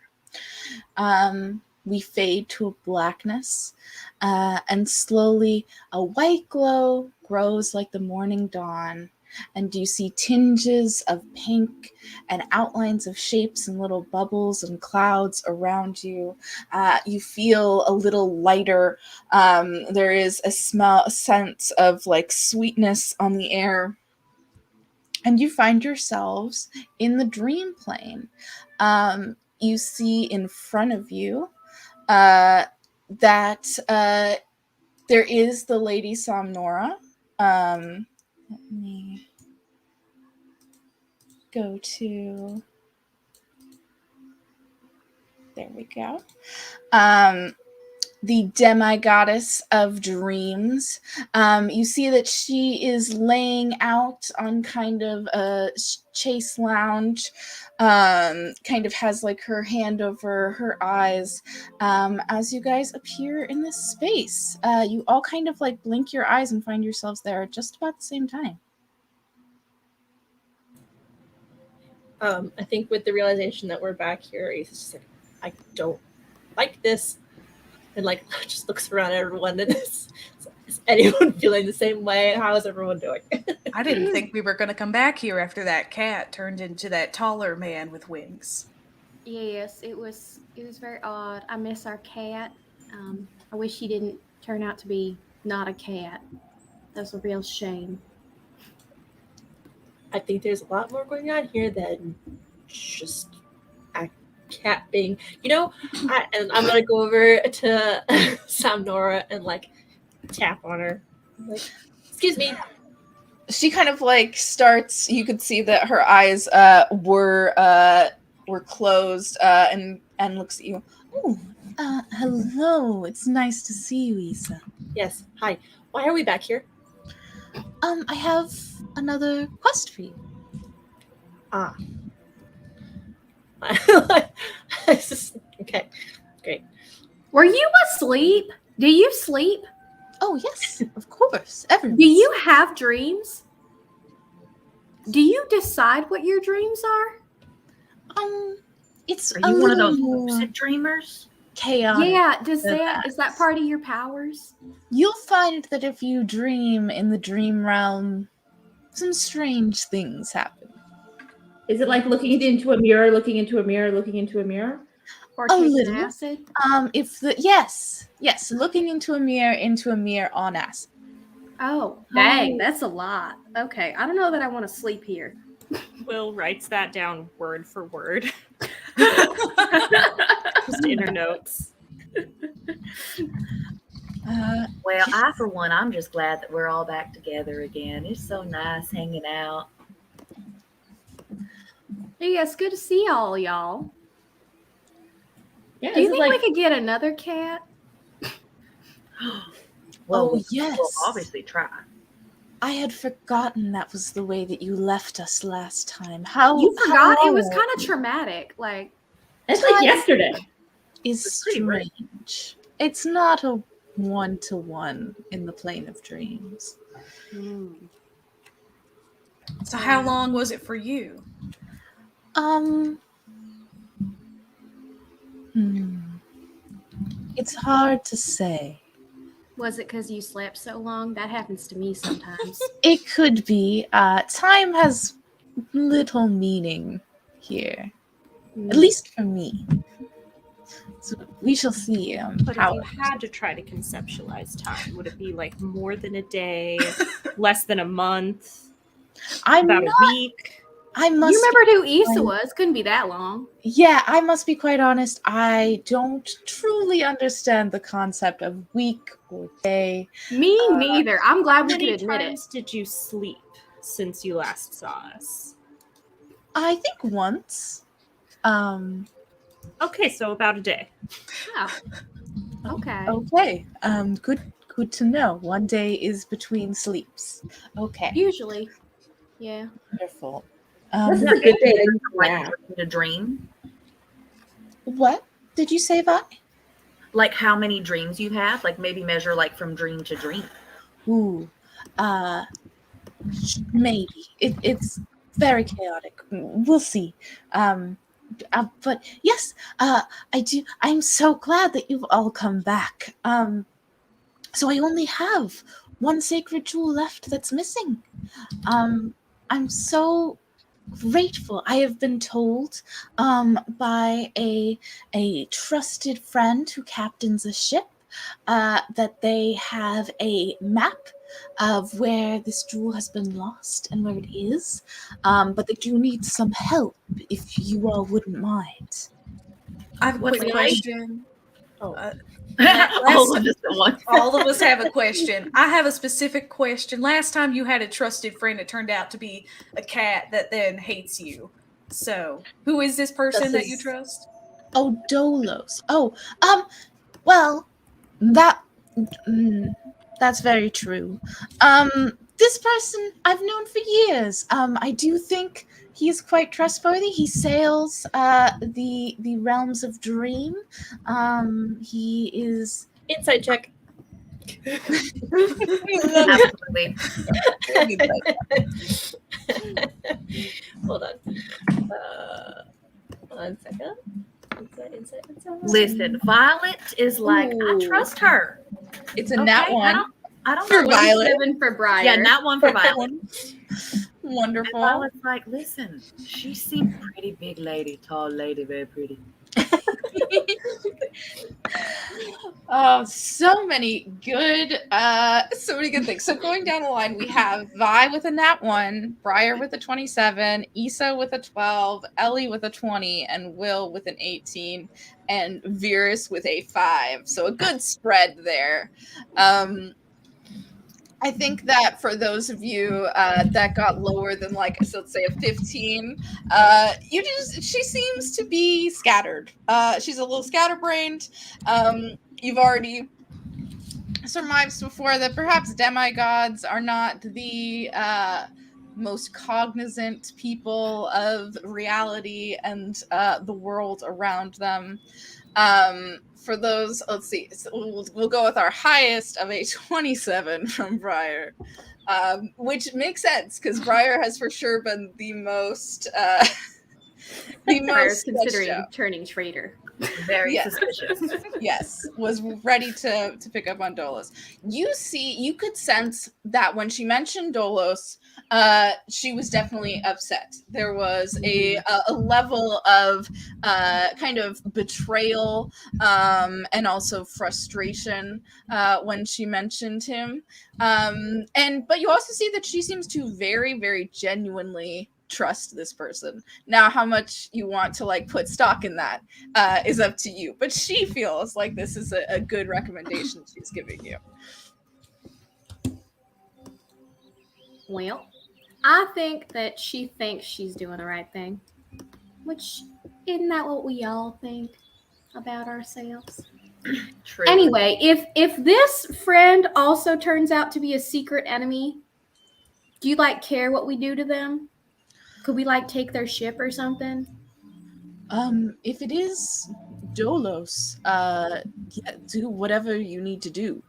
We fade to a blackness, and slowly a white glow grows like the morning dawn. And you see tinges of pink and outlines of shapes and little bubbles and clouds around you. You feel a little lighter. There is a sense of like sweetness on the air. And you find yourselves in the dream plane. You see in front of you that there is the Lady Somnora. Let me go to, there we go. The demigoddess of dreams. You see that she is laying out on kind of a chase lounge, kind of has like her hand over her eyes as you guys appear in this space. You all kind of like blink your eyes and find yourselves there at just about the same time. I think with the realization that we're back here, he's just like, I don't like this. And like just looks around at everyone and is anyone feeling the same way? How is everyone doing? I didn't think we were going to come back here after that cat turned into that taller man with wings. Yes, it was very odd. I miss our cat. I wish he didn't turn out to be not a cat. That's a real shame. I think there's a lot more going on here than just a cat being, and I'm gonna go over to Somnora and like tap on her. Like, excuse me. She kind of like starts, you could see that her eyes were were closed, and looks at you. Oh, hello. It's nice to see you, Isa. Yes. Hi. Why are we back here? I have another quest for you. Ah. Okay. Great. Were you asleep? Do you sleep? Oh yes, of course. Everyone. Do you have dreams? Do you decide what your dreams are? It's Are a you one of those little more lucid dreamers? chaotic. Yeah, than is that part of your powers? You'll find that if you dream in the dream realm, some strange things happen. Is it like looking into a mirror, looking into a mirror, looking into a mirror? Or A taking little. acid? Yes, looking into a mirror on acid. Oh, dang, that's a lot. Okay, I don't know that I want to sleep here. Will writes that down word for word. Just in her notes. Well, I, for one, I'm just glad that we're all back together again. It's so nice hanging out. Yeah, it's good to see all y'all. Yeah, Do you this is think like we could get another cat? Well, Oh, yes. We'll obviously try. I had forgotten that was the way that you left us last time. How You forgot? It was how kind of traumatic. Like, it's like yesterday. is It's pretty weird. strange. It's not a one-to-one in the plane of dreams. So how long was it for you? It's hard to say. was it because you slept so long? That happens to me sometimes. It could be. Time has little meaning here, at least for me. So we shall see. But if you had to try to conceptualize time, would it be like more than a day, less than a month, about a week? I must. You remembered who Issa was. Couldn't be that long. Yeah, I must be quite honest. I don't truly understand the concept of week or day. Me neither. I'm glad How we could many admit it. times did you sleep since you last saw us? I think once. Okay, so about a day. Oh. Okay. Okay. Good to know. One day is between sleeps. Okay. Usually. Yeah. Wonderful. This is a good day to Like nap. a dream. What did you say, Vi? Like how many dreams you have. Like maybe measure like from dream to dream. Ooh. Maybe. It's very chaotic. We'll see. But yes, I do. I'm so glad that you've all come back. So I only have one sacred jewel left that's missing. I'm so grateful. I have been told by a trusted friend who captains a ship that they have a map of where this jewel has been lost and where it is, but they do need some help if you all wouldn't mind. I have a What's quick the question. Oh. All of us at once. All of us have a question. I have a specific question. Last time you had a trusted friend, it turned out to be a cat that then hates you. So, who is this person that you trust? Oh, Dolos. Oh, well, that's very true. This person I've known for years. I do think he is quite trustworthy. He sails the realms of dream. He is Insight check. Absolutely. Hold on. 1 second. Insight. Listen, Violet is like, I Ooh. trust her. It's a nat one. I don't For know. Violet. 7 for Briar. Yeah, not one for Violet. And Wonderful. Violet's like, listen, she seemed pretty big lady, tall lady, very pretty. Oh, so many good things. So going down the line, we have Vi with a nat 1, Briar with a 27, Issa with a 12, Ellie with a 20, and Will with an 18, and Virus with a 5. So a good spread there. I I think that for those of you that got lower than like, so let's say a 15, she seems to be scattered. She's a little scatterbrained. You've already surmised before that perhaps demigods are not the most cognizant people of reality and the world around them. For those, let's see, so we'll go with our highest of a 27 from Briar, which makes sense because Briar has for sure been the most Briar's sketched considering out. turning traitor. Very Yes. suspicious. Yes, was ready to pick up on Dolos. You could sense that when she mentioned Dolos, she was definitely upset. There was a level of kind of betrayal and also frustration when she mentioned him. But you also see that she seems to very, very genuinely trust this person. Now, how much you want to like put stock in that is up to you. But she feels like this is a good recommendation she's giving you. Well, I think that she thinks she's doing the right thing. Which, isn't that what we all think about ourselves? True. Anyway, if this friend also turns out to be a secret enemy, do you like care what we do to them? Could we like take their ship or something? If it is Dolos, yeah, do whatever you need to do.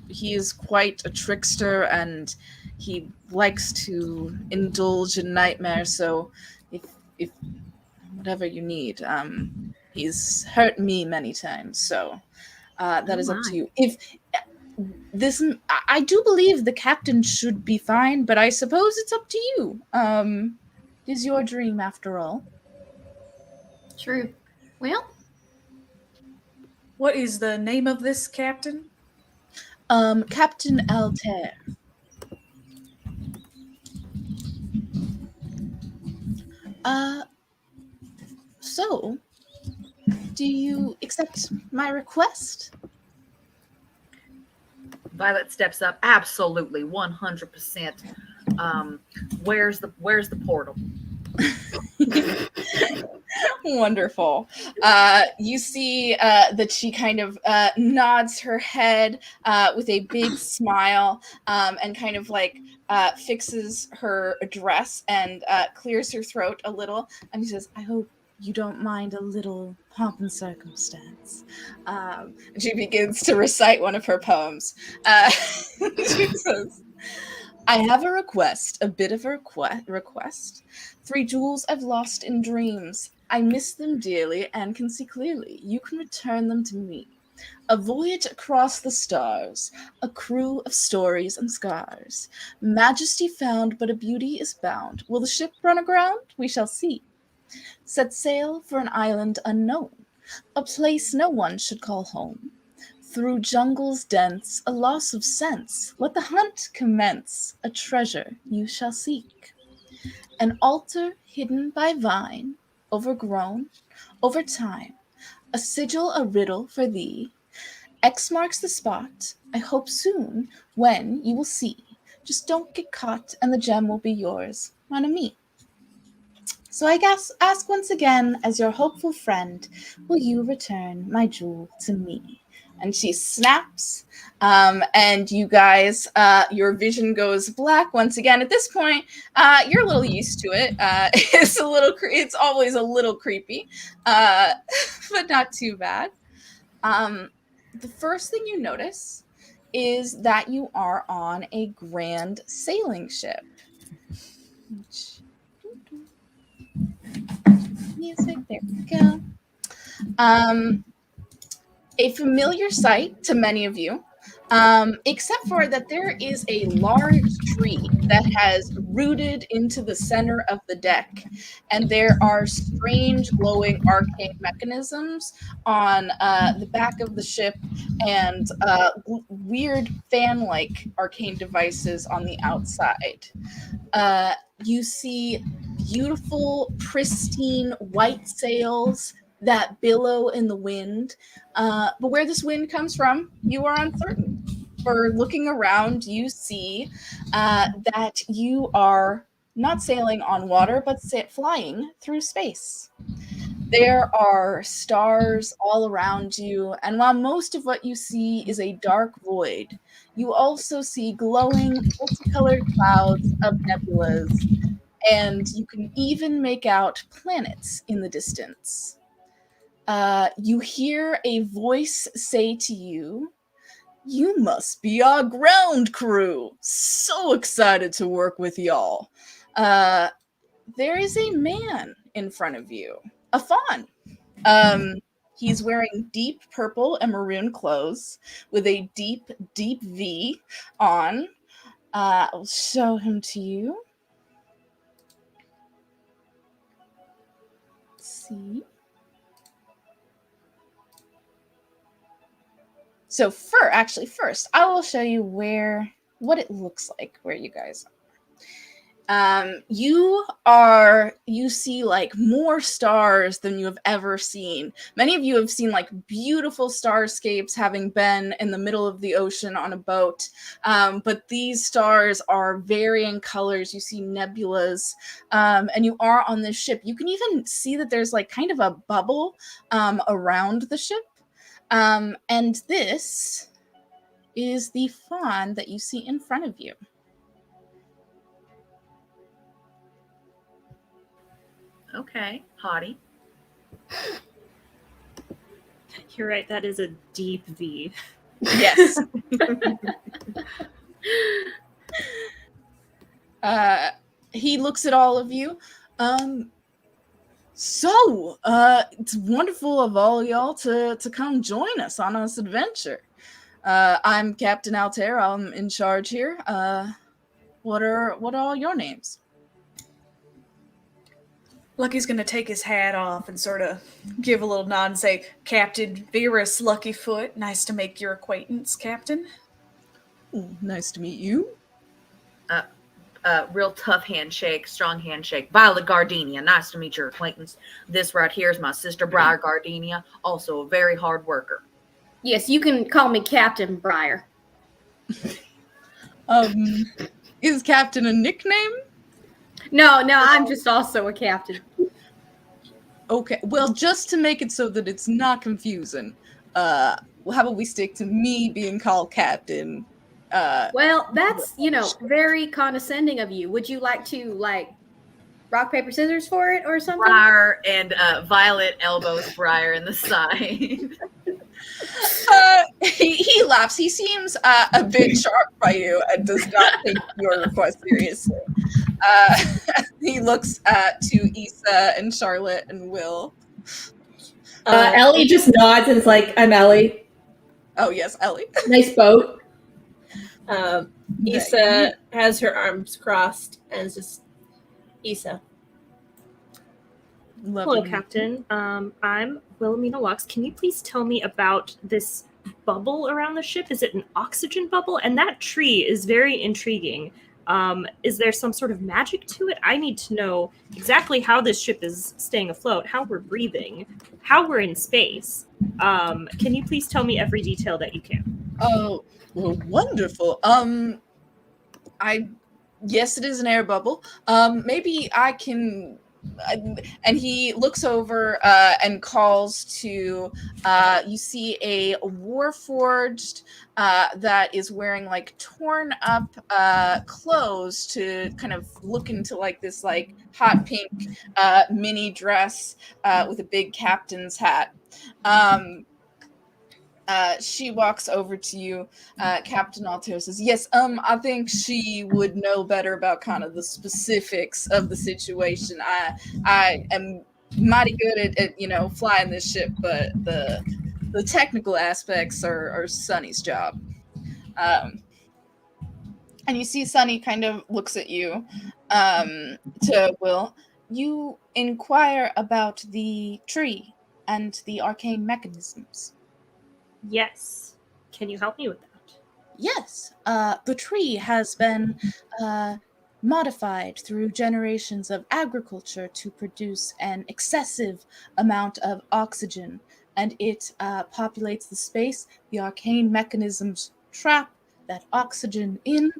He is quite a trickster and he likes to indulge in nightmares, so if whatever you need, he's hurt me many times, so that is up to you. If this, I do believe the captain should be fine, but I suppose it's up to you. It is your dream after all. True. Well, What is the name of this captain? Captain Altair. So, do you accept my request? Violet steps up. Absolutely, 100%. Where's the portal? Wonderful. You see that she kind of nods her head with a big smile and kind of like fixes her dress and clears her throat a little. And she says, I hope you don't mind a little pomp and circumstance. And she begins to recite one of her poems. She says, I have a request, a bit of a request. 3 jewels I've lost in dreams. I miss them dearly and can see clearly. You can return them to me. A voyage across the stars, a crew of stories and scars. Majesty found, but a beauty is bound. Will the ship run aground? We shall see. Set sail for an island unknown, a place no one should call home. Through jungles dense, a loss of sense, let the hunt commence, a treasure you shall seek. An altar hidden by vine, overgrown, over time, a sigil, a riddle for thee. X marks the spot, I hope soon, when you will see. Just don't get caught and the gem will be yours, mon ami. So I guess ask once again, as your hopeful friend, will you return my jewel to me? And she snaps, and you guys, your vision goes black once again. At this point, you're a little used to it. It's always a little creepy, but not too bad. The first thing you notice is that you are on a grand sailing ship. Music, there we go. A familiar sight to many of you, except for that there is a large tree that has rooted into the center of the deck, and there are strange glowing arcane mechanisms on the back of the ship and weird fan-like arcane devices on the outside. You see beautiful, pristine white sails that billow in the wind. But where this wind comes from, you are uncertain. for looking around, you see that you are not sailing on water, but flying through space. There are stars all around you, and while most of what you see is a dark void, you also see glowing, multicolored clouds of nebulas, and you can even make out planets in the distance. You hear a voice say to you, "You must be our ground crew. So excited to work with y'all." There is a man in front of you, a faun. He's wearing deep purple and maroon clothes with a deep, deep V on. I'll show him to you. Let's see. So first, I will show you what it looks like where you guys are. You see like more stars than you have ever seen. Many of you have seen like beautiful starscapes having been in the middle of the ocean on a boat. But these stars are varying colors. You see nebulas, and you are on this ship. You can even see that there's like kind of a bubble around the ship. And this is the faun that you see in front of you. Okay, hottie. You're right, that is a deep V. Yes. He looks at all of you. It's wonderful of all y'all to come join us on this adventure. I'm Captain Altair. I'm in charge here. What are all your names? Lucky's gonna take his hat off and sort of give a little nod and say, "Captain Verus Luckyfoot, nice to make your acquaintance, Captain." Ooh, nice to meet you. Real tough handshake, strong handshake. Violet Gardenia, nice to meet your acquaintance. This right here is my sister, Briar Gardenia, also a very hard worker. Yes, you can call me Captain Briar. Is Captain a nickname? No, I'm just also a captain. Okay, well, just to make it so that it's not confusing, how about we stick to me being called Captain? Well, that's, very condescending of you. Would you like to, rock, paper, scissors for it or something? Briar and Violet elbows Briar in the side. He laughs. He seems a bit sharp by you and does not take your request seriously. He looks to Issa and Charlotte and Will. Ellie just nods and is like, "I'm Ellie. Oh, yes, Ellie. Nice boat." Issa has her arms crossed and is just Issa. Hello, Captain. I'm Wilhelmina Lux. Can you please tell me about this bubble around the ship? Is it an oxygen bubble? And that tree is very intriguing. Is there some sort of magic to it? I need to know exactly how this ship is staying afloat, how we're breathing, how we're in space. Can you please tell me every detail that you can? Oh, well, wonderful. Yes, it is an air bubble. Maybe I can. And he looks over and calls to. You see a warforged that is wearing like torn up clothes to kind of look into like this like hot pink mini dress with a big captain's hat. She walks over to you. Captain Altair says, "Yes, I think she would know better about kind of the specifics of the situation. I am mighty good at flying this ship, but the technical aspects are Sunny's job." And you see Sunny kind of looks at you to Will. "You inquire about the tree and the arcane mechanisms." Yes. Can you help me with that? Yes, the tree has been modified through generations of agriculture to produce an excessive amount of oxygen, and it populates the space. The arcane mechanisms trap that oxygen in,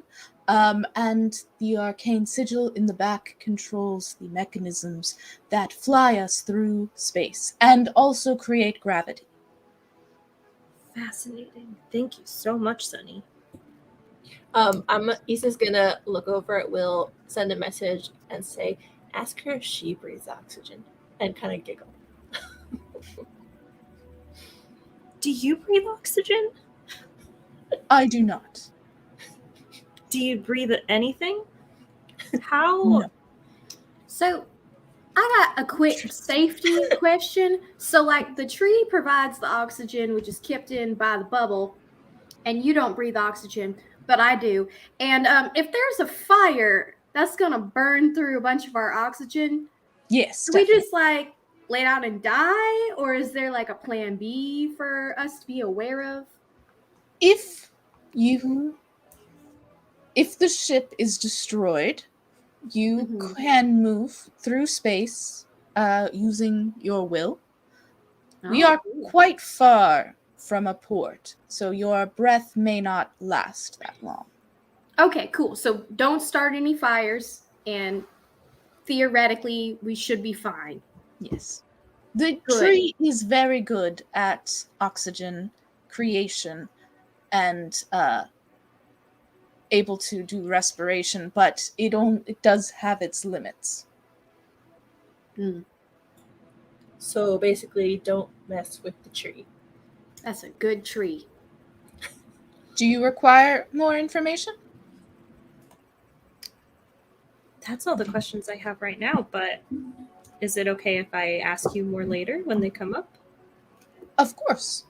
and the arcane sigil in the back controls the mechanisms that fly us through space and also create gravity. Fascinating. Thank you so much, Sunny. Issa's gonna look over at Will, send a message, and say, "Ask her if she breathes oxygen," and kind of giggle. Do you breathe oxygen? I do not. Do you breathe anything? How? No. So, I got a quick safety question. So, like, the tree provides the oxygen, which is kept in by the bubble, and you don't breathe oxygen, but I do. And if there's a fire, that's gonna burn through a bunch of our oxygen. Yes. Do we just like lay down and die, or is there like a plan B for us to be aware of? If the ship is destroyed, you can move through space using your will. We are quite far from a port, so your breath may not last that long. Okay, cool. So don't start any fires, and theoretically, we should be fine. Yes. The Good. tree is very good at oxygen creation and able to do respiration, but it does have its limits. So basically, don't mess with the tree. That's a good tree. Do you require more information? That's all the questions I have right now, but is it okay if I ask you more later when they come up? Of course.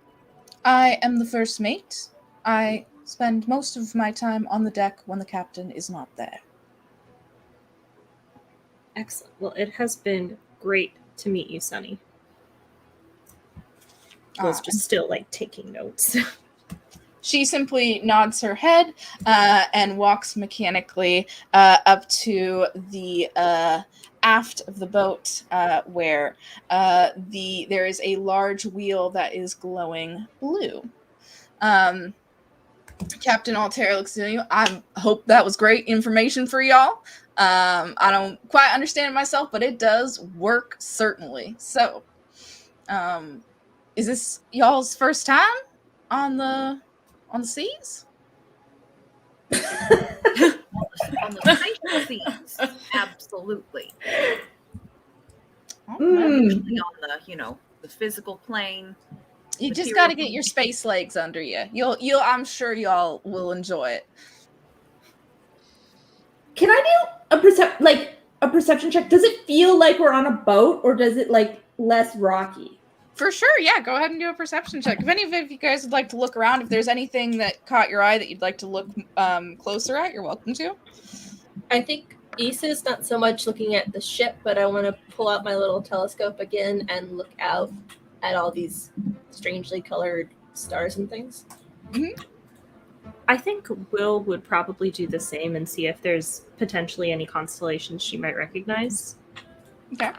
I am the first mate. I spend most of my time on the deck when the captain is not there. Excellent. Well, it has been great to meet you, Sunny. I was just still like taking notes. She simply nods her head and walks mechanically up to the aft of the boat where there is a large wheel that is glowing blue. Captain Altair looks at you. I hope that was great information for y'all. I don't quite understand it myself, but it does work, certainly. So, is this y'all's first time on the seas? On the spatial seas, absolutely. Usually on the physical plane. You just got to get your space legs under you. You'll. I'm sure y'all will enjoy it. Can I do a perception check? Does it feel like we're on a boat, or does it like less rocky? For sure, yeah. Go ahead and do a perception check. If any of you guys would like to look around, if there's anything that caught your eye that you'd like to look closer at, you're welcome to. I think Issa's not so much looking at the ship, but I want to pull out my little telescope again and look out at all these strangely colored stars and things. Mm-hmm. I think Will would probably do the same and see if there's potentially any constellations she might recognize. Okay.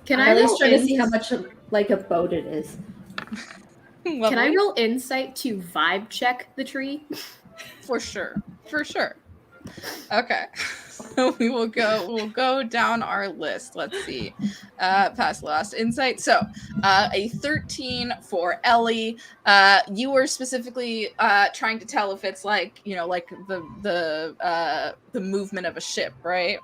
Can I I at least roll try to see how much like a boat it is. Can I roll insight to vibe check the tree? For sure. Okay. We'll go down our list. Let's see. Past last insight. So a 13 for Ellie. You were specifically trying to tell if it's like the movement of a ship, right?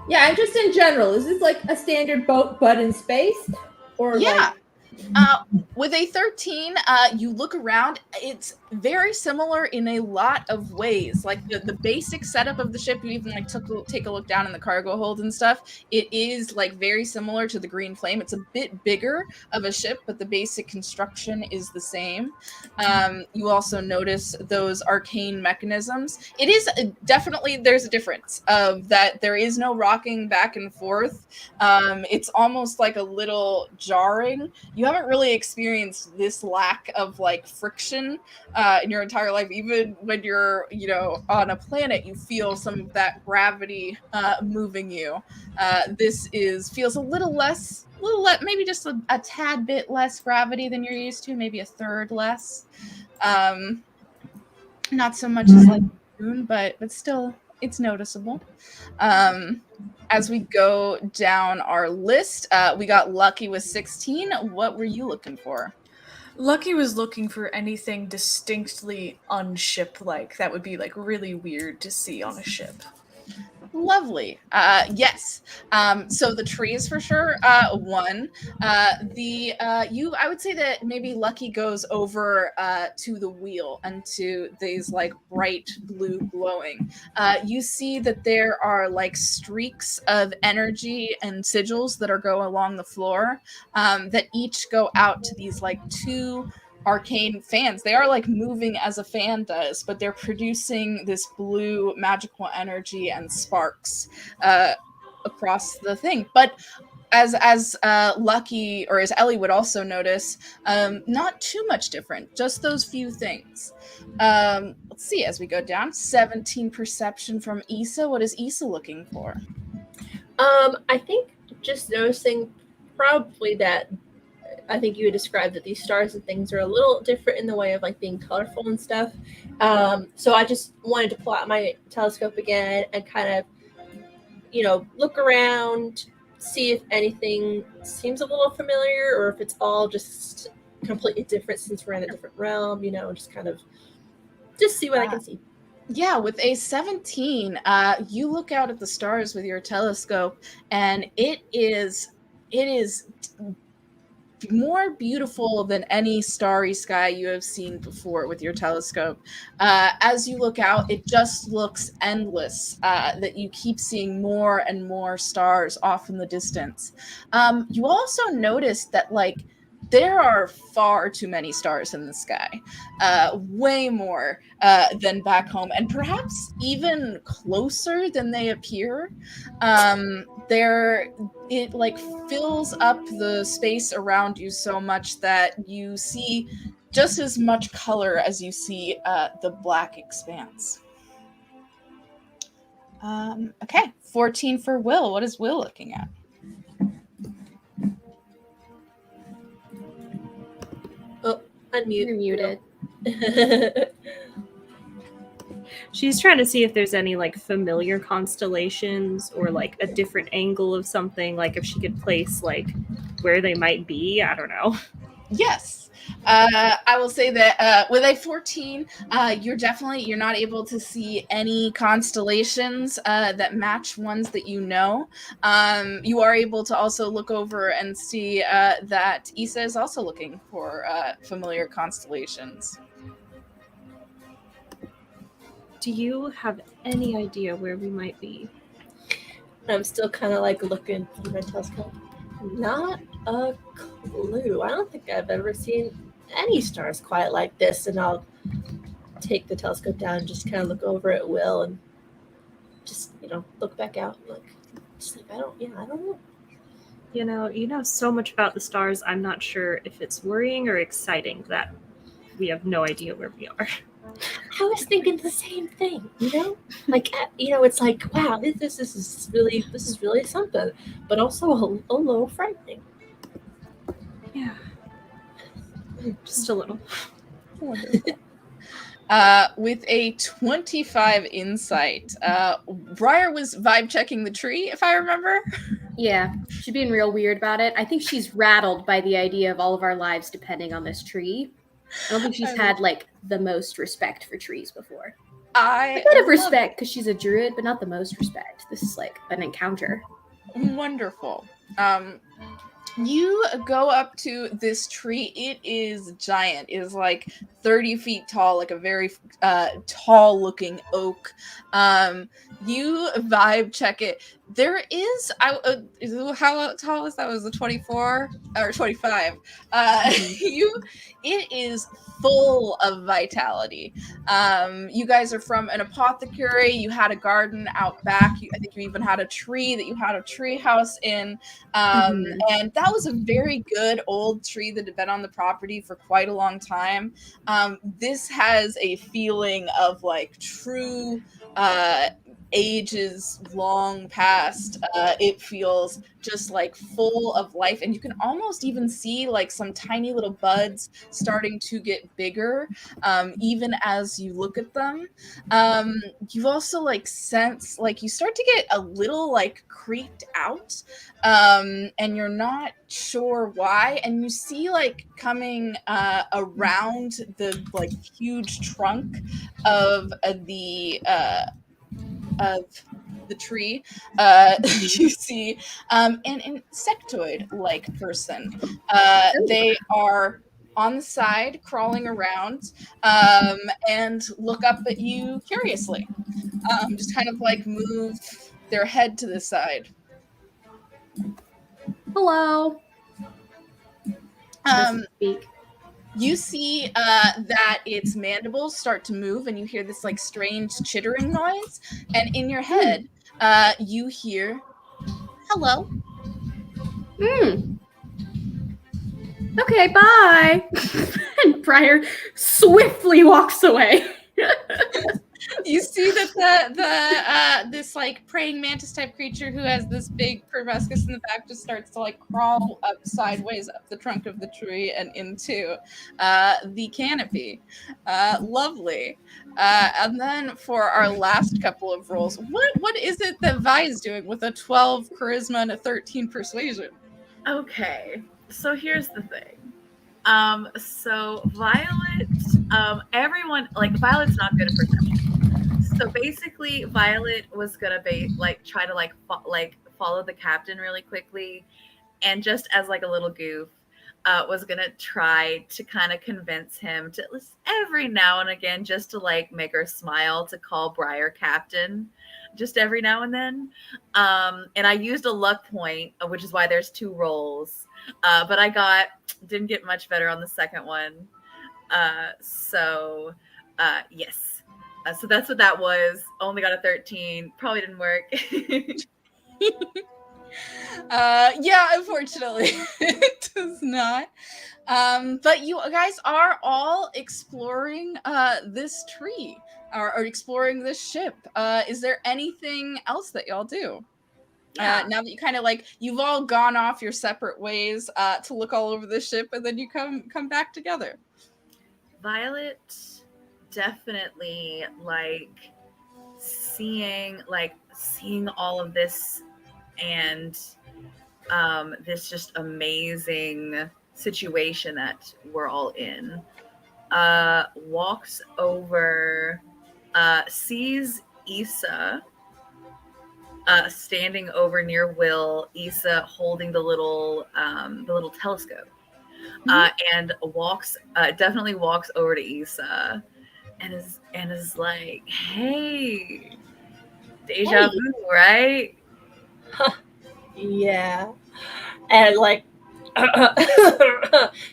Yeah, and just in general, is this like a standard boat but in space? Or yeah. With a 13, you look around, it's very similar in a lot of ways. Like the basic setup of the ship, you even like take a look down in the cargo hold and stuff. It is like very similar to the Green Flame. It's a bit bigger of a ship, but the basic construction is the same. You also notice those arcane mechanisms. It is definitely, there's a difference of that. There is no rocking back and forth. It's almost like a little jarring. You haven't really experienced this lack of like friction in your entire life. Even when you're on a planet, you feel some of that gravity moving you. This feels a little less, maybe just a tad bit less gravity than you're used to, maybe a third less. Not so much as like June, but still, it's noticeable. As we go down our list, we got Lucky with 16. What were you looking for? Lucky was looking for anything distinctly unship-like that would be like really weird to see on a ship. Lovely. Yes. So the trees for sure. One. I would say that maybe Lucky goes over to the wheel and to these like bright blue glowing. You see that there are like streaks of energy and sigils that are go along the floor that each go out to these like two arcane fans. They are like moving as a fan does, but they're producing this blue magical energy and sparks across the thing. But as Lucky or as Ellie would also notice, not too much different, just those few things. Let's see, as we go down, 17 perception from Issa. What is Issa looking for? I think just noticing probably that I think you would describe that these stars and things are a little different in the way of like being colorful and stuff. So I just wanted to pull out my telescope again and kind of, look around, see if anything seems a little familiar or if it's all just completely different since we're in a different realm, just kind of just see what I can see. Yeah, with a 17, you look out at the stars with your telescope, and it is more beautiful than any starry sky you have seen before with your telescope. As you look out, it just looks endless, that you keep seeing more and more stars off in the distance. You also notice that, like, there are far too many stars in the sky, way more than back home, and perhaps even closer than they appear. It like fills up the space around you so much that you see just as much color as you see the black expanse. Okay, 14 for Will. What is Will looking at? Unmute. You're muted. She's trying to see if there's any like familiar constellations or like a different angle of something, like if she could place like where they might be. I don't know. Yes. I will say that with a 14, you're not able to see any constellations that match ones that you know. You are able to also look over and see that Issa is also looking for familiar constellations. Do you have any idea where we might be? I'm still kind of like looking through my telescope. Not a clue. I don't think I've ever seen any stars quite like this. And I'll take the telescope down and just kind of look over at Will and just, look back out. And look, just like, I don't know. You know so much about the stars. I'm not sure if it's worrying or exciting that we have no idea where we are. I was thinking the same thing, like, it's like, wow, this is really something, but also a little frightening. Yeah. Just a little. With a 25 insight, Briar was vibe checking the tree, if I remember. Yeah, she's being real weird about it. I think she's rattled by the idea of all of our lives depending on this tree. I don't think she's had like the most respect for trees before. A bit of respect because she's a druid, but not the most respect. This is like an encounter. Wonderful. You go up to this tree. It is giant. It is like 30 feet tall, like a very tall looking oak. You vibe check it. There is, how tall is that? Was it 24 or 25? It is full of vitality. You guys are from an apothecary. You had a garden out back. I think you even had a tree that you had a tree house in. And that was a very good old tree that had been on the property for quite a long time. This has a feeling of like true ages long past, it feels just like full of life, and you can almost even see like some tiny little buds starting to get bigger, even as you look at them. You also like sense like you start to get a little like creeped out, and you're not sure why, and you see like coming around the like huge trunk of the tree, you see an insectoid-like person. They are on the side, crawling around, and look up at you curiously. Just kind of like move their head to the side. Hello. Doesn't speak. You see that its mandibles start to move, and you hear this like strange chittering noise. And in your head, you hear, "Hello." Okay, bye. And Briar swiftly walks away. You see that the this like praying mantis type creature who has this big proboscis in the back just starts to like crawl up sideways up the trunk of the tree and into the canopy. Lovely. And then for our last couple of rolls, what is it that Vi is doing with a 12 charisma and a 13 persuasion? Okay, so here's the thing. So Violet, everyone, like, Violet's not good at perception. So basically, Violet was gonna try to follow the captain really quickly, and just as like a little goof, was gonna try to kind of convince him to at least every now and again, just to like make her smile, to call Briar captain, just every now and then. And I used a luck point, which is why there's 2 rolls. But I didn't get much better on the second one. Yes. So that's what that was. Only got a 13. Probably didn't work. Yeah, unfortunately, it does not. But you guys are all exploring this tree or exploring this ship. Is there anything else that y'all do? Now that you kind of like, you've all gone off your separate ways to look all over the ship, and then you come back together. Violet definitely like seeing all of this and this just amazing situation that we're all in. Walks over, sees Issa standing over near Will, Issa holding the little telescope, and definitely walks over to Issa and is like, "Hey, deja vu, right?" Yeah. And like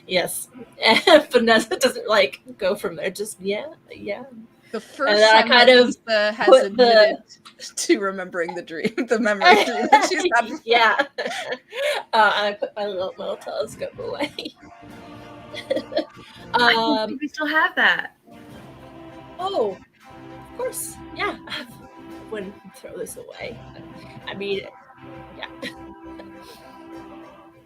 yes. And Vanessa doesn't like go from there, just yeah. The first And then I time kind that of Lisa has put admitted to remembering the dream, the memory dream that she's had before. Yeah. I put my little telescope away. I think we still have that. Oh, of course. Yeah. I wouldn't throw this away. I mean, yeah.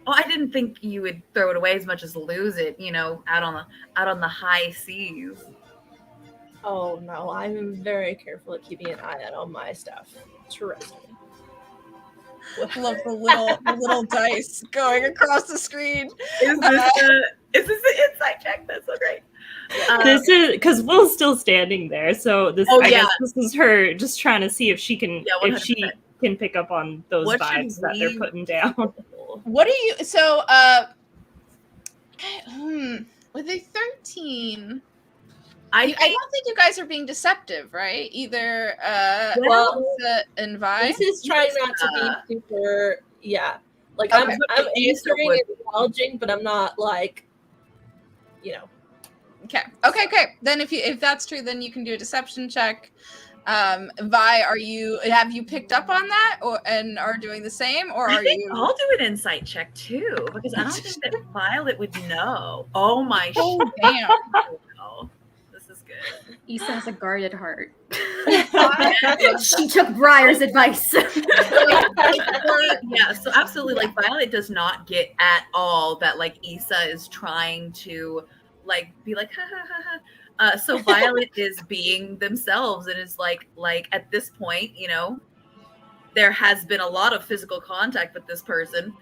Oh, I didn't think you would throw it away as much as lose it, out on the high seas. Oh no, I'm very careful at keeping an eye on all my stuff. Trust me. Love the little dice going across the screen. Is this an insight check? That's so great. This is because Will's still standing there, so this. Oh, I yeah. guess this is her just trying to see if she can, if she 100%. can pick up on those What vibes should that they're we- putting down. What are you? So, with a 13, I don't think you guys are being deceptive, right? Either Well, Lisa and Vi. This is trying not to be super, yeah. Like Okay. I'm answering and acknowledging, but I'm not like, Okay. Then if that's true, then you can do a deception check. Vi, have you picked up on that, and are doing the same, or I are think you? I'll do an insight check too, because I don't think that Violet would know. Oh my! Oh damn! Oh, this is good. Issa has a guarded heart. Yeah. She took Briar's advice. So absolutely, like Violet does not get at all that like Issa is trying to like be like ha ha ha ha. So Violet is being themselves and is like at this point, you know, there has been a lot of physical contact with this person.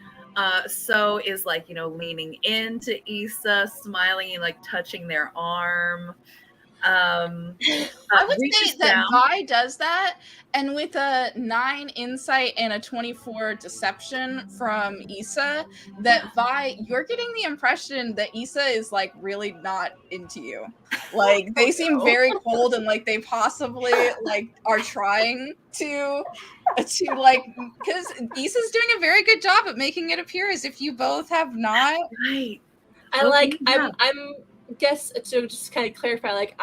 So is like, you know, leaning into Issa, smiling and like touching their arm. I would say that Vi does that, and with a 9 insight and a 24 deception from Issa, that Vi, you're getting the impression that Issa is like really not into you. Like they seem very cold and like they possibly like are trying to like, because Issa's doing a very good job at making it appear as if you both have not. Right. I'm guess to just kind of clarify, like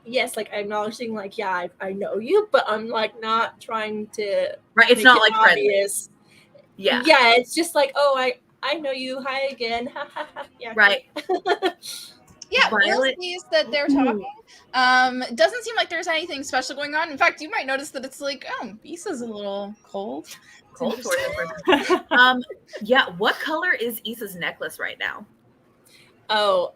yes, like I'm acknowledging, like, yeah, I know you, but I'm like not trying to. Right, it's not like obvious. Friendly. Yeah. Yeah, it's just like, oh, I know you. Hi again. Yeah. Right. Yeah, Will sees that they're talking. It doesn't seem like there's anything special going on. In fact, you might notice that it's like, oh, Issa's a little cold. Cold towards the yeah. What color is Issa's necklace right now? Oh,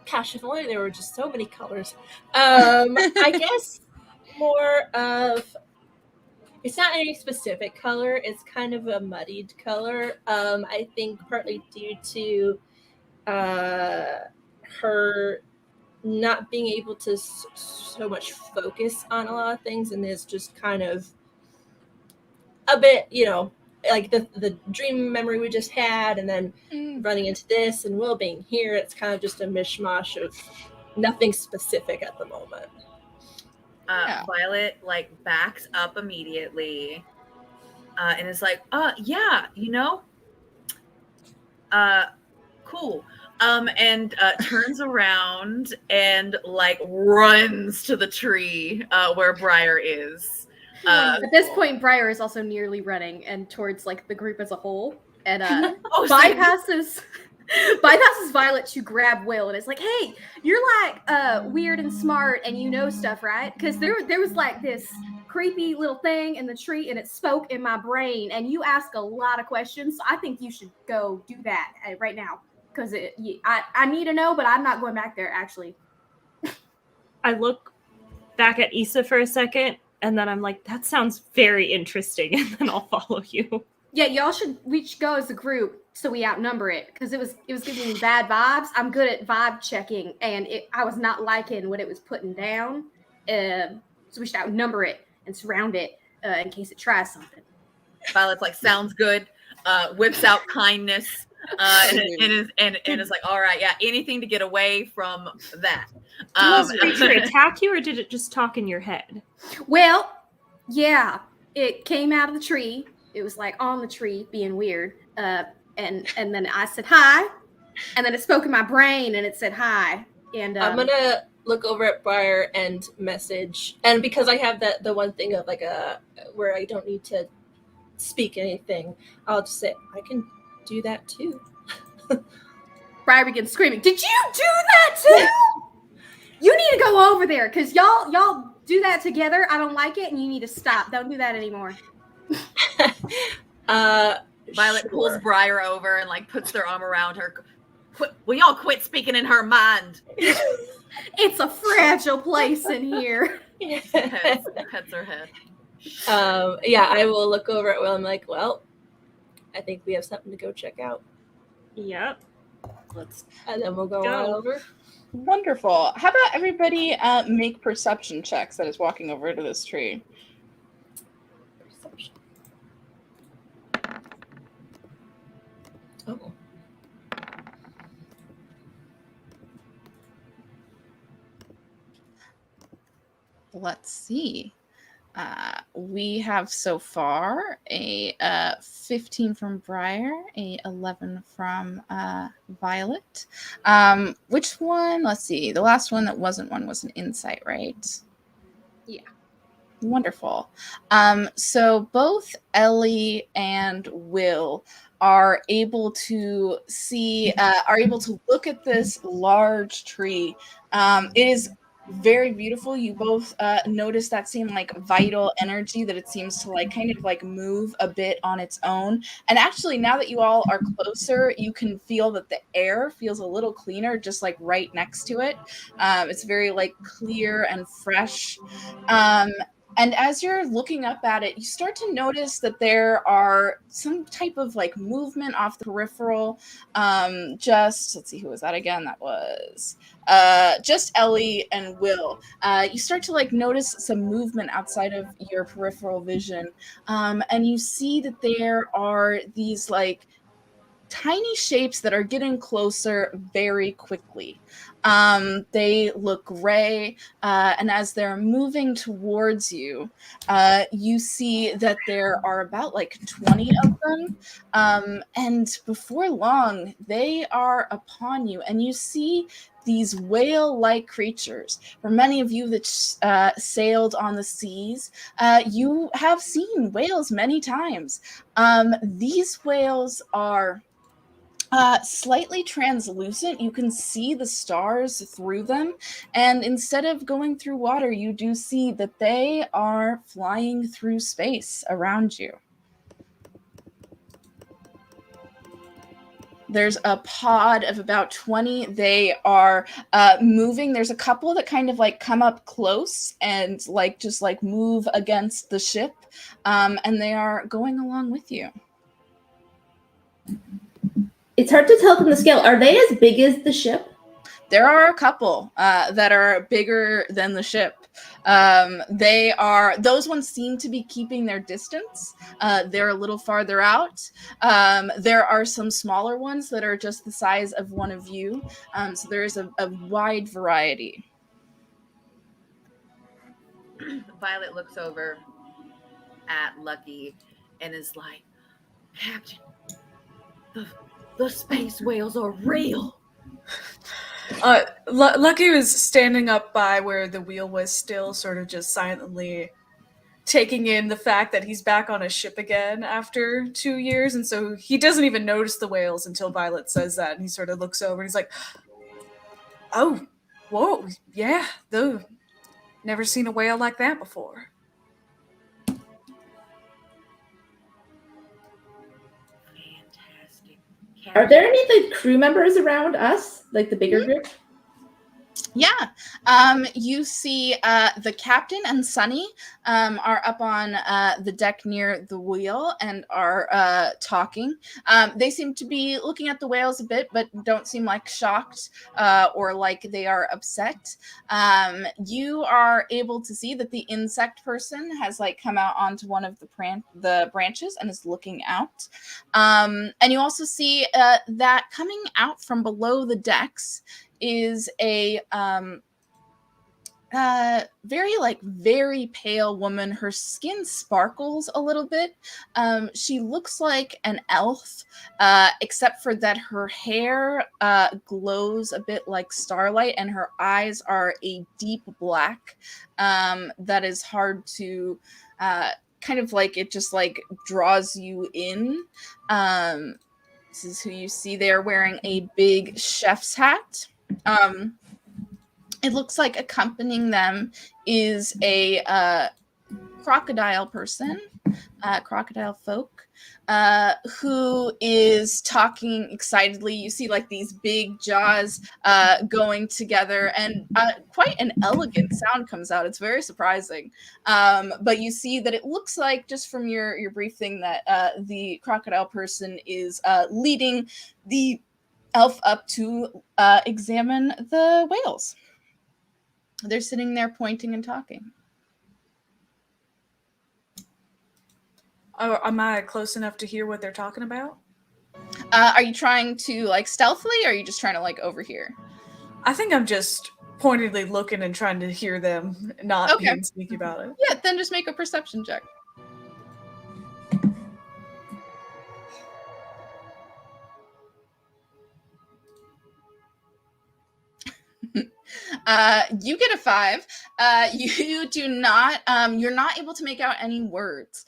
gosh, if only there were just so many colors. I guess more of, it's not any specific color. It's kind of a muddied color. I think partly due to her not being able to so much focus on a lot of things, and is just kind of a bit, you know, like the dream memory we just had, and then running into this, and Will being here. It's kind of just a mishmash of nothing specific at the moment. Violet like backs up immediately and is like, yeah, you know, cool. And turns around and like runs to the tree where Briar is. At this point, Briar is also nearly running and towards like the group as a whole, and bypasses Violet to grab Will, and it's like, hey, you're like weird and smart, and you know stuff, right? Because there was like this creepy little thing in the tree, and it spoke in my brain, and you ask a lot of questions, so I think you should go do that right now, because I need to know, but I'm not going back there actually. I look back at Issa for a second, and then I'm like, that sounds very interesting, and then I'll follow you. Yeah, we should go as a group so we outnumber it, because it was giving me bad vibes. I'm good at vibe checking, and I was not liking what it was putting down. So we should outnumber it and surround it in case it tries something. Violet's like, sounds good. Whips out kindness and is like, all right, yeah, anything to get away from that. Did this creature attack you, or did it just talk in your head? Well, yeah, it came out of the tree. It was like on the tree, being weird. And then I said hi, and then it spoke in my brain, and it said hi. And I'm gonna look over at Briar and message, and because I have the one thing of like where I don't need to speak anything, I'll just say I can do that too. Briar begins screaming, "Did you do that too? You need to go over there, because y'all do that together. I don't like it, and you need to stop. Don't do that anymore." Violet pulls Briar over and like puts their arm around her. Will y'all quit speaking in her mind? It's a fragile place in here. Pets her head. Yeah, I will look over at Will. I'm like, well, I think we have something to go check out. Yep. And then we'll go on over. Wonderful. How about everybody make perception checks that is walking over to this tree? Perception. Oh. Let's see. We have so far a 15 from Briar, a 11 from Violet. Which one? Let's see. The last one that wasn't one was an insight, right? Yeah. Wonderful. So both Ellie and Will are able to look at this large tree. It is very beautiful. You both notice that same like vital energy that it seems to like kind of like move a bit on its own. And actually, now that you all are closer, you can feel that the air feels a little cleaner, just like right next to it. It's very like clear and fresh. Um, and as you're looking up at it, you start to notice that there are some type of like movement off the peripheral. Let's see, who was that again? That was just Ellie and Will. You start to like notice some movement outside of your peripheral vision. And you see that there are these like tiny shapes that are getting closer very quickly. They look gray, and as they're moving towards you, you see that there are about like 20 of them. And before long, they are upon you, and you see these whale-like creatures. For many of you that sailed on the seas, you have seen whales many times. These whales are slightly translucent. You can see the stars through them. And instead of going through water, you do see that they are flying through space around you. There's a pod of about 20. They are moving. There's a couple that kind of like come up close and like just like move against the ship. And they are going along with you. It's hard to tell from the scale. Are they as big as the ship? There are a couple that are bigger than the ship. Those ones seem to be keeping their distance. They're a little farther out. There are some smaller ones that are just the size of one of you. So there is a wide variety. Violet looks over at Lucky and is like, Captain, the space whales are real. Lucky was standing up by where the wheel was still, sort of just silently taking in the fact that he's back on a ship again after 2 years, and so he doesn't even notice the whales until Violet says that, and he sort of looks over and he's like, oh, whoa, yeah, though, never seen a whale like that before. Fantastic. Are there any like crew members around us, like the bigger group? Yeah. You see the captain and Sunny are up on the deck near the wheel and are talking. They seem to be looking at the whales a bit, but don't seem like shocked or like they are upset. You are able to see that the insect person has like come out onto one of the branches and is looking out. And you also see that coming out from below the decks is a very pale woman. Her skin sparkles a little bit. She looks like an elf, except for that her hair glows a bit like starlight, and her eyes are a deep black that is hard to kind of like, it just like draws you in. This is who you see there wearing a big chef's hat. It looks like accompanying them is a crocodile person, crocodile folk, who is talking excitedly. You see like these big jaws going together, and quite an elegant sound comes out. It's very surprising. But you see that it looks like, just from your brief thing, that the crocodile person is leading the elf up to examine the whales. They're sitting there pointing and talking. Am I close enough to hear what they're talking about? Are you trying to like stealthily, or are you just trying to like overhear? I think I'm just pointedly looking and trying to hear them, not being sneaky about it. Yeah, then just make a perception check. You get a 5. You do not. You're not able to make out any words.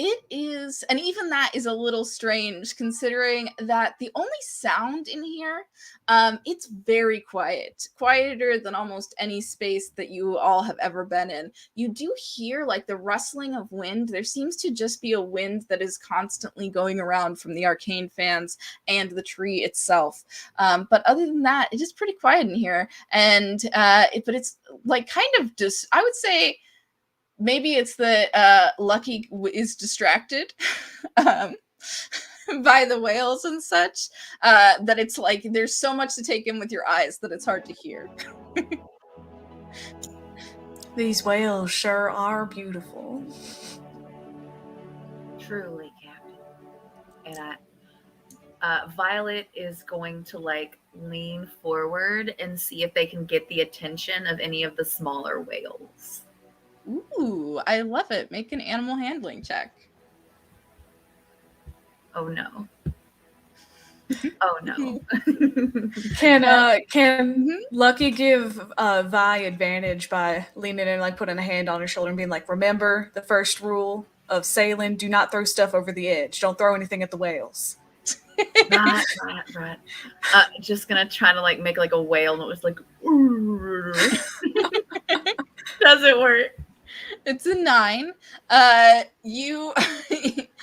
It is, and even that is a little strange, considering that the only sound in here, it's very quiet, quieter than almost any space that you all have ever been in. You do hear like the rustling of wind. There seems to just be a wind that is constantly going around from the arcane fans and the tree itself. But other than that, it is pretty quiet in here. And but it's like kind of just, I would say maybe it's that Lucky is distracted by the whales and such, that it's like there's so much to take in with your eyes that it's hard to hear. These whales sure are beautiful. Truly, Captain. And Violet is going to like lean forward and see if they can get the attention of any of the smaller whales. Ooh, I love it. Make an animal handling check. Oh no. Oh no. Can Lucky give Vi advantage by leaning in, like putting a hand on her shoulder and being like, remember the first rule of sailing, do not throw stuff over the edge. Don't throw anything at the whales. Right. Just gonna try to like make like a whale and it was like doesn't work. It's a 9. You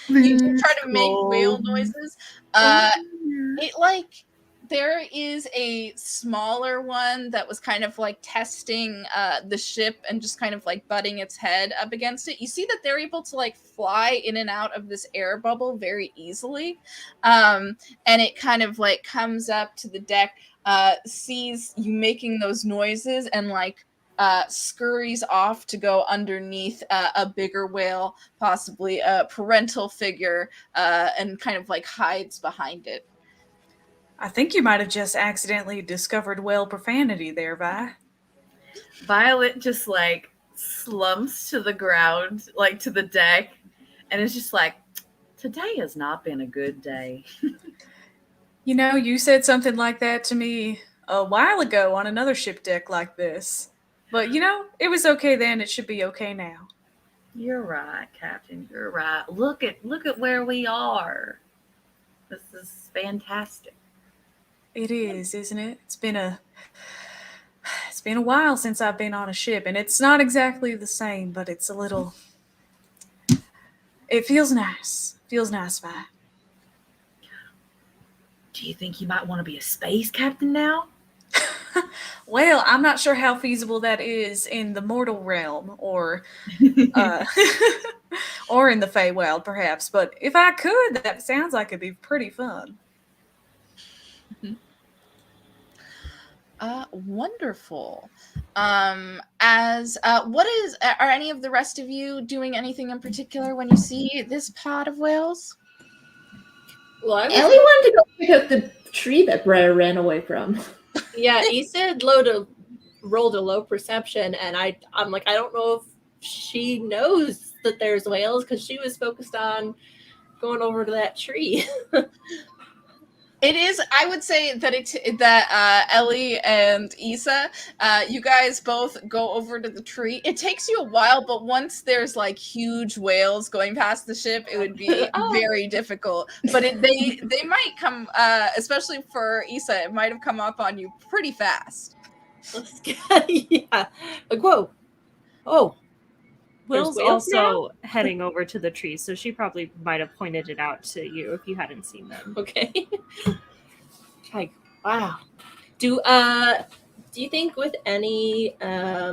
you try to make whale noises. It like there is a smaller one that was kind of like testing the ship and just kind of like butting its head up against it. You see that they're able to like fly in and out of this air bubble very easily. And it kind of like comes up to the deck, sees you making those noises and like scurries off to go underneath a bigger whale, possibly a parental figure, and kind of like hides behind it. I think you might have just accidentally discovered whale profanity there, Vi. Violet just like slumps to the ground, like to the deck, and it's just like, today has not been a good day. You know, you said something like that to me a while ago on another ship deck like this. But, you know, it was okay then. It should be okay now. You're right, Captain. You're right. Look at where we are. This is fantastic. It is, isn't it? It's been a while since I've been on a ship, and it's not exactly the same, but it's a little. It feels nice. Feels nice, Vi. Do you think you might want to be a space captain now? Well, I'm not sure how feasible that is in the mortal realm, or or in the Feywild, perhaps. But if I could, that sounds like it'd be pretty fun. Wonderful. Are any of the rest of you doing anything in particular when you see this pod of whales? Well, Ellie wanted to go pick up the tree that Briar ran away from. Yeah, Issa rolled a low perception, and I'm like, I don't know if she knows that there's whales because she was focused on going over to that tree. It is. I would say that Ellie and Issa, you guys both go over to the tree. It takes you a while, but once there's like huge whales going past the ship, it would be very difficult. But they might come, especially for Issa, it might have come up on you pretty fast. Yeah, like whoa, oh. Will's also heading over to the tree, so she probably might have pointed it out to you if you hadn't seen them. Okay. Like, wow. Do you think with any I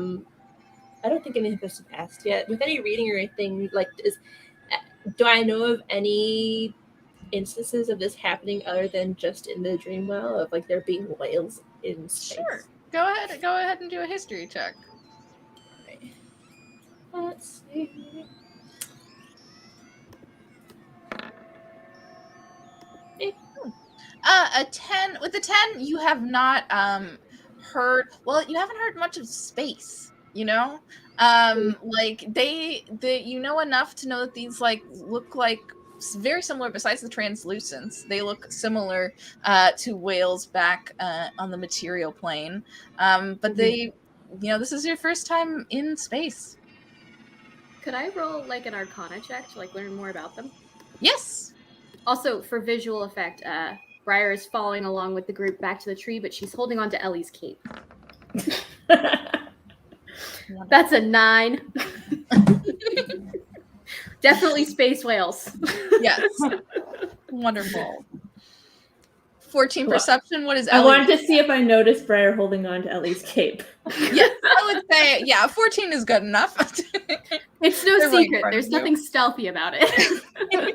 don't think any of this is passed yet. With any reading or anything, like do I know of any instances of this happening other than just in the Dreamwell of like there being whales in space? Sure. Go ahead and do a history check. Let's see. A 10. With a 10, you have not heard. Well, you haven't heard much of space. You know, like they you know enough to know that these like look like very similar. Besides the translucence, they look similar to whales back on the material plane. But they, this is your first time in space. Could I roll like an Arcana check to like learn more about them? Yes. Also, for visual effect, Briar is following along with the group back to the tree, but she's holding on to Ellie's cape. That's a 9. Definitely space whales. Yes. Wonderful. 14 perception. What is I Ellie? wanted to see if I noticed Briar holding on to Ellie's cape. Yes, I would say, 14 is good enough. It's no They're right in secret. front There's of you. nothing stealthy about it.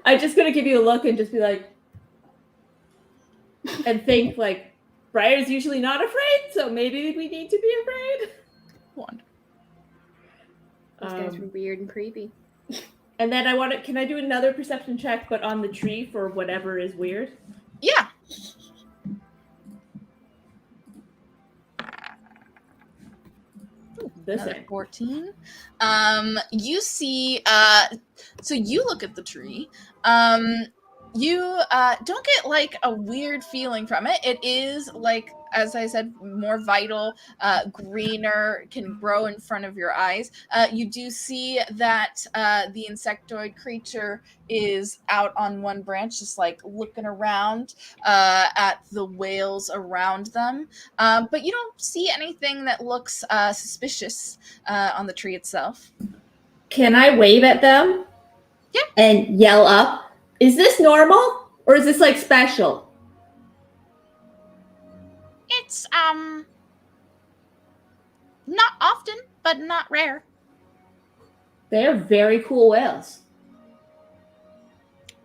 I'm just gonna give you a look and just be like, and think like, Briar's usually not afraid, so maybe we need to be afraid. Wonderful. Those guys were weird and creepy. And then can I do another perception check, but on the tree for whatever is weird? Yeah. This Another end. 14. You see, so you look at the tree. You don't get like a weird feeling from it. It is like, as I said, more vital, greener, can grow in front of your eyes. You do see that the insectoid creature is out on one branch, just like looking around at the whales around them. But you don't see anything that looks suspicious on the tree itself. Can I wave at them? Yeah. And yell up? Is this normal? Or is this like special? It's not often, but not rare. They are very cool whales.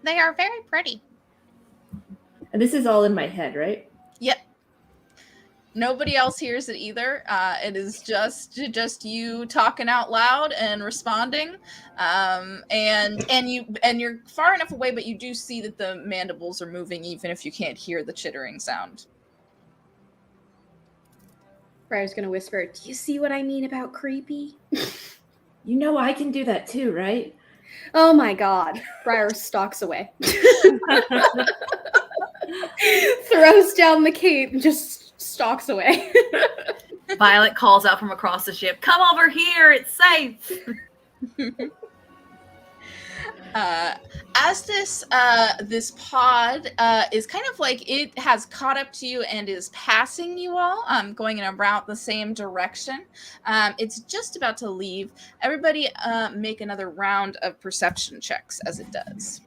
They are very pretty. And this is all in my head, right? Yep. Nobody else hears it either. It is just you talking out loud and responding. And you're far enough away, but you do see that the mandibles are moving, even if you can't hear the chittering sound. Briar's gonna whisper, "Do you see what I mean about creepy?" You know I can do that too, right? Oh my god. Briar stalks away. Throws down the cape and just stalks away. Violet calls out from across the ship, "Come over here, it's safe." As this pod is kind of like, it has caught up to you and is passing you all, going in about the same direction. It's just about to leave. Everybody make another round of perception checks as it does.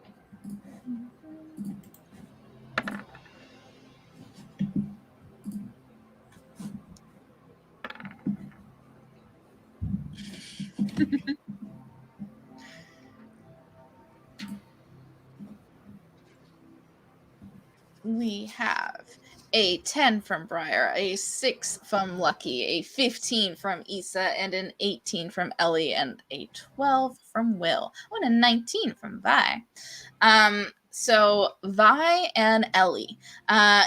We have a 10 from Briar, a 6 from Lucky, a 15 from Issa, and an 18 from Ellie, and a 12 from Will. Oh, and a 19 from Vi. So Vi and Ellie,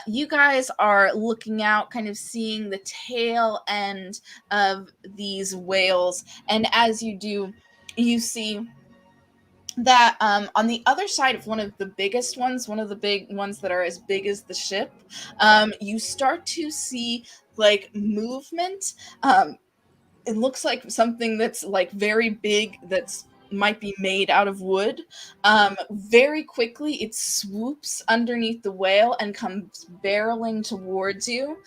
you guys are looking out, kind of seeing the tail end of these whales, and as you do, you see that on the other side of one of the biggest ones, one of the big ones that are as big as the ship, you start to see like movement. It looks like something that's like very big, that's might be made out of wood. Very quickly it swoops underneath the whale and comes barreling towards you.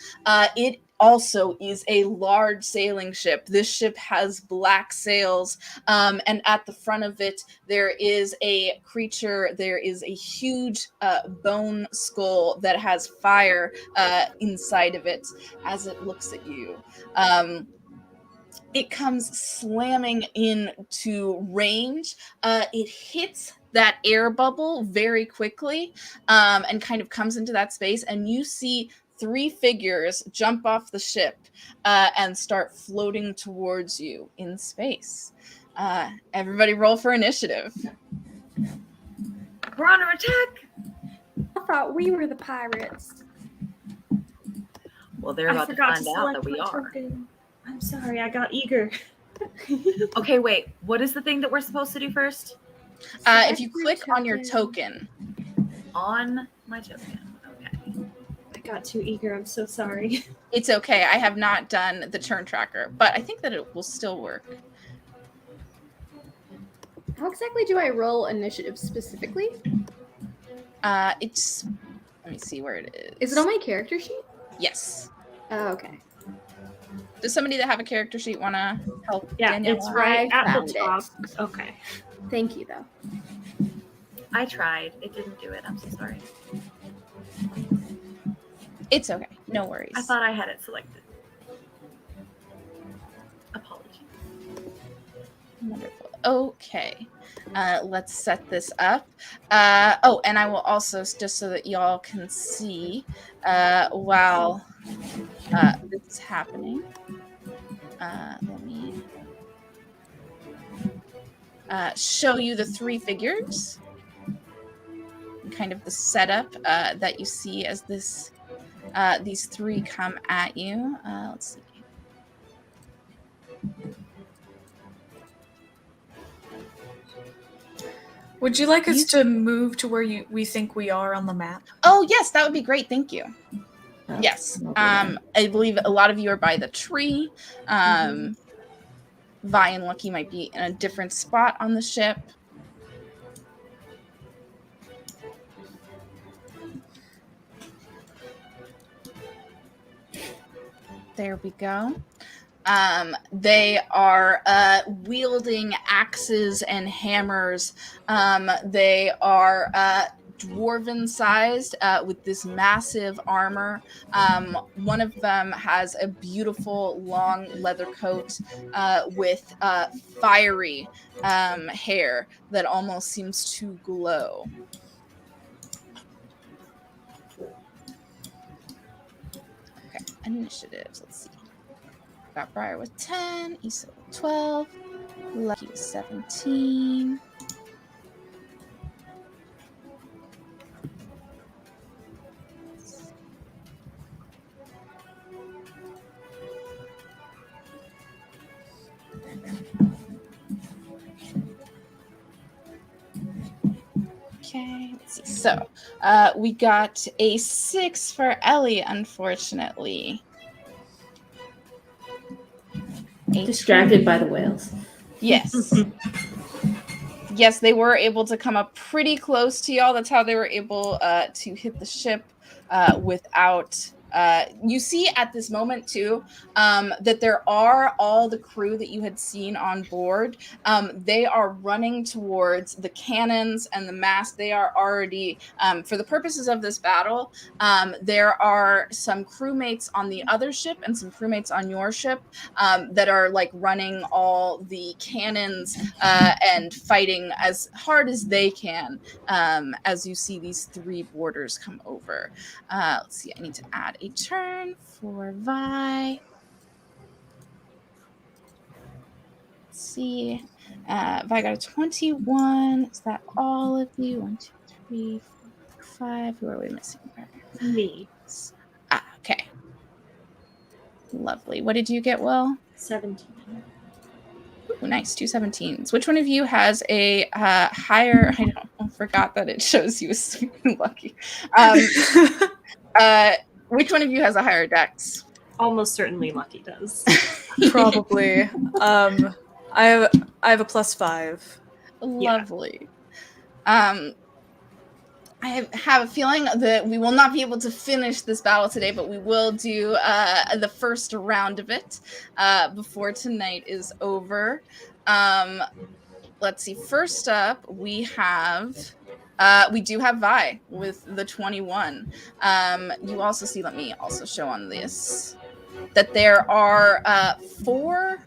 It also is a large sailing ship. This ship has black sails, and at the front of it there is a creature. There is a huge bone skull that has fire inside of it as it looks at you. It comes slamming into range. It hits that air bubble very quickly, and kind of comes into that space, and you see 3 figures jump off the ship and start floating towards you in space. Everybody roll for initiative. We're under attack. I thought we were the pirates. Well, they're about to find out that we are. Token. I'm sorry, I got eager. Okay, wait. What is the thing that we're supposed to do first? If you click on your token. On my token. Okay. I got too eager. I'm so sorry. It's okay. I have not done the turn tracker, but I think that it will still work. How exactly do I roll initiative specifically? It's, let me see where it is. Is it on my character sheet? Yes. Oh, okay. Does somebody that have a character sheet want to help? Yeah, Danielle it's out? right I at found the it. top. Okay. Thank you, though. I tried. It didn't do it. I'm so sorry. It's okay. No worries. I thought I had it selected. Apologies. Wonderful. Okay. Let's set this up. And I will also, just so that y'all can see, while this is happening, let me show you the three figures, kind of the setup that you see as these three come at you. Let's see. Would you like us to move to where we think we are on the map? Oh, yes, that would be great. Thank you. Oh, Yes. I'll do that. I believe a lot of you are by the tree. Vi and Lucky might be in a different spot on the ship. There we go. They are wielding axes and hammers. They are dwarven sized with this massive armor. One of them has a beautiful long leather coat with fiery hair that almost seems to glow. Okay, initiatives. Let's see. Got Briar with 10, Issa with 12, Lucky with 17. Okay, let's see. So we got a 6 for Ellie, unfortunately. Distracted by the whales. Yes. Yes, they were able to come up pretty close to y'all. That's how they were able to hit the ship without... you see at this moment, too, that there are all the crew that you had seen on board. They are running towards the cannons and the mast. They are already, for the purposes of this battle, there are some crewmates on the other ship and some crewmates on your ship that are like running all the cannons and fighting as hard as they can as you see these three boarders come over. Let's see, I need to add a turn for Vi. Let's see. Vi got a 21. Is that all of you? 1, 2, 3, 4, 5. Who are we missing? Me. Okay. Lovely. What did you get, Will? 17. Ooh, nice. 2 17s. Which one of you has a higher... I forgot that it shows you as sweet and lucky. Which one of you has a higher dex? Almost certainly Lucky does. Probably. I have a +5. Lovely. I have a feeling that we will not be able to finish this battle today, but we will do the first round of it before tonight is over. Let's see. First up, we do have Vi with the 21. You also see, let me also show on this, that there are 4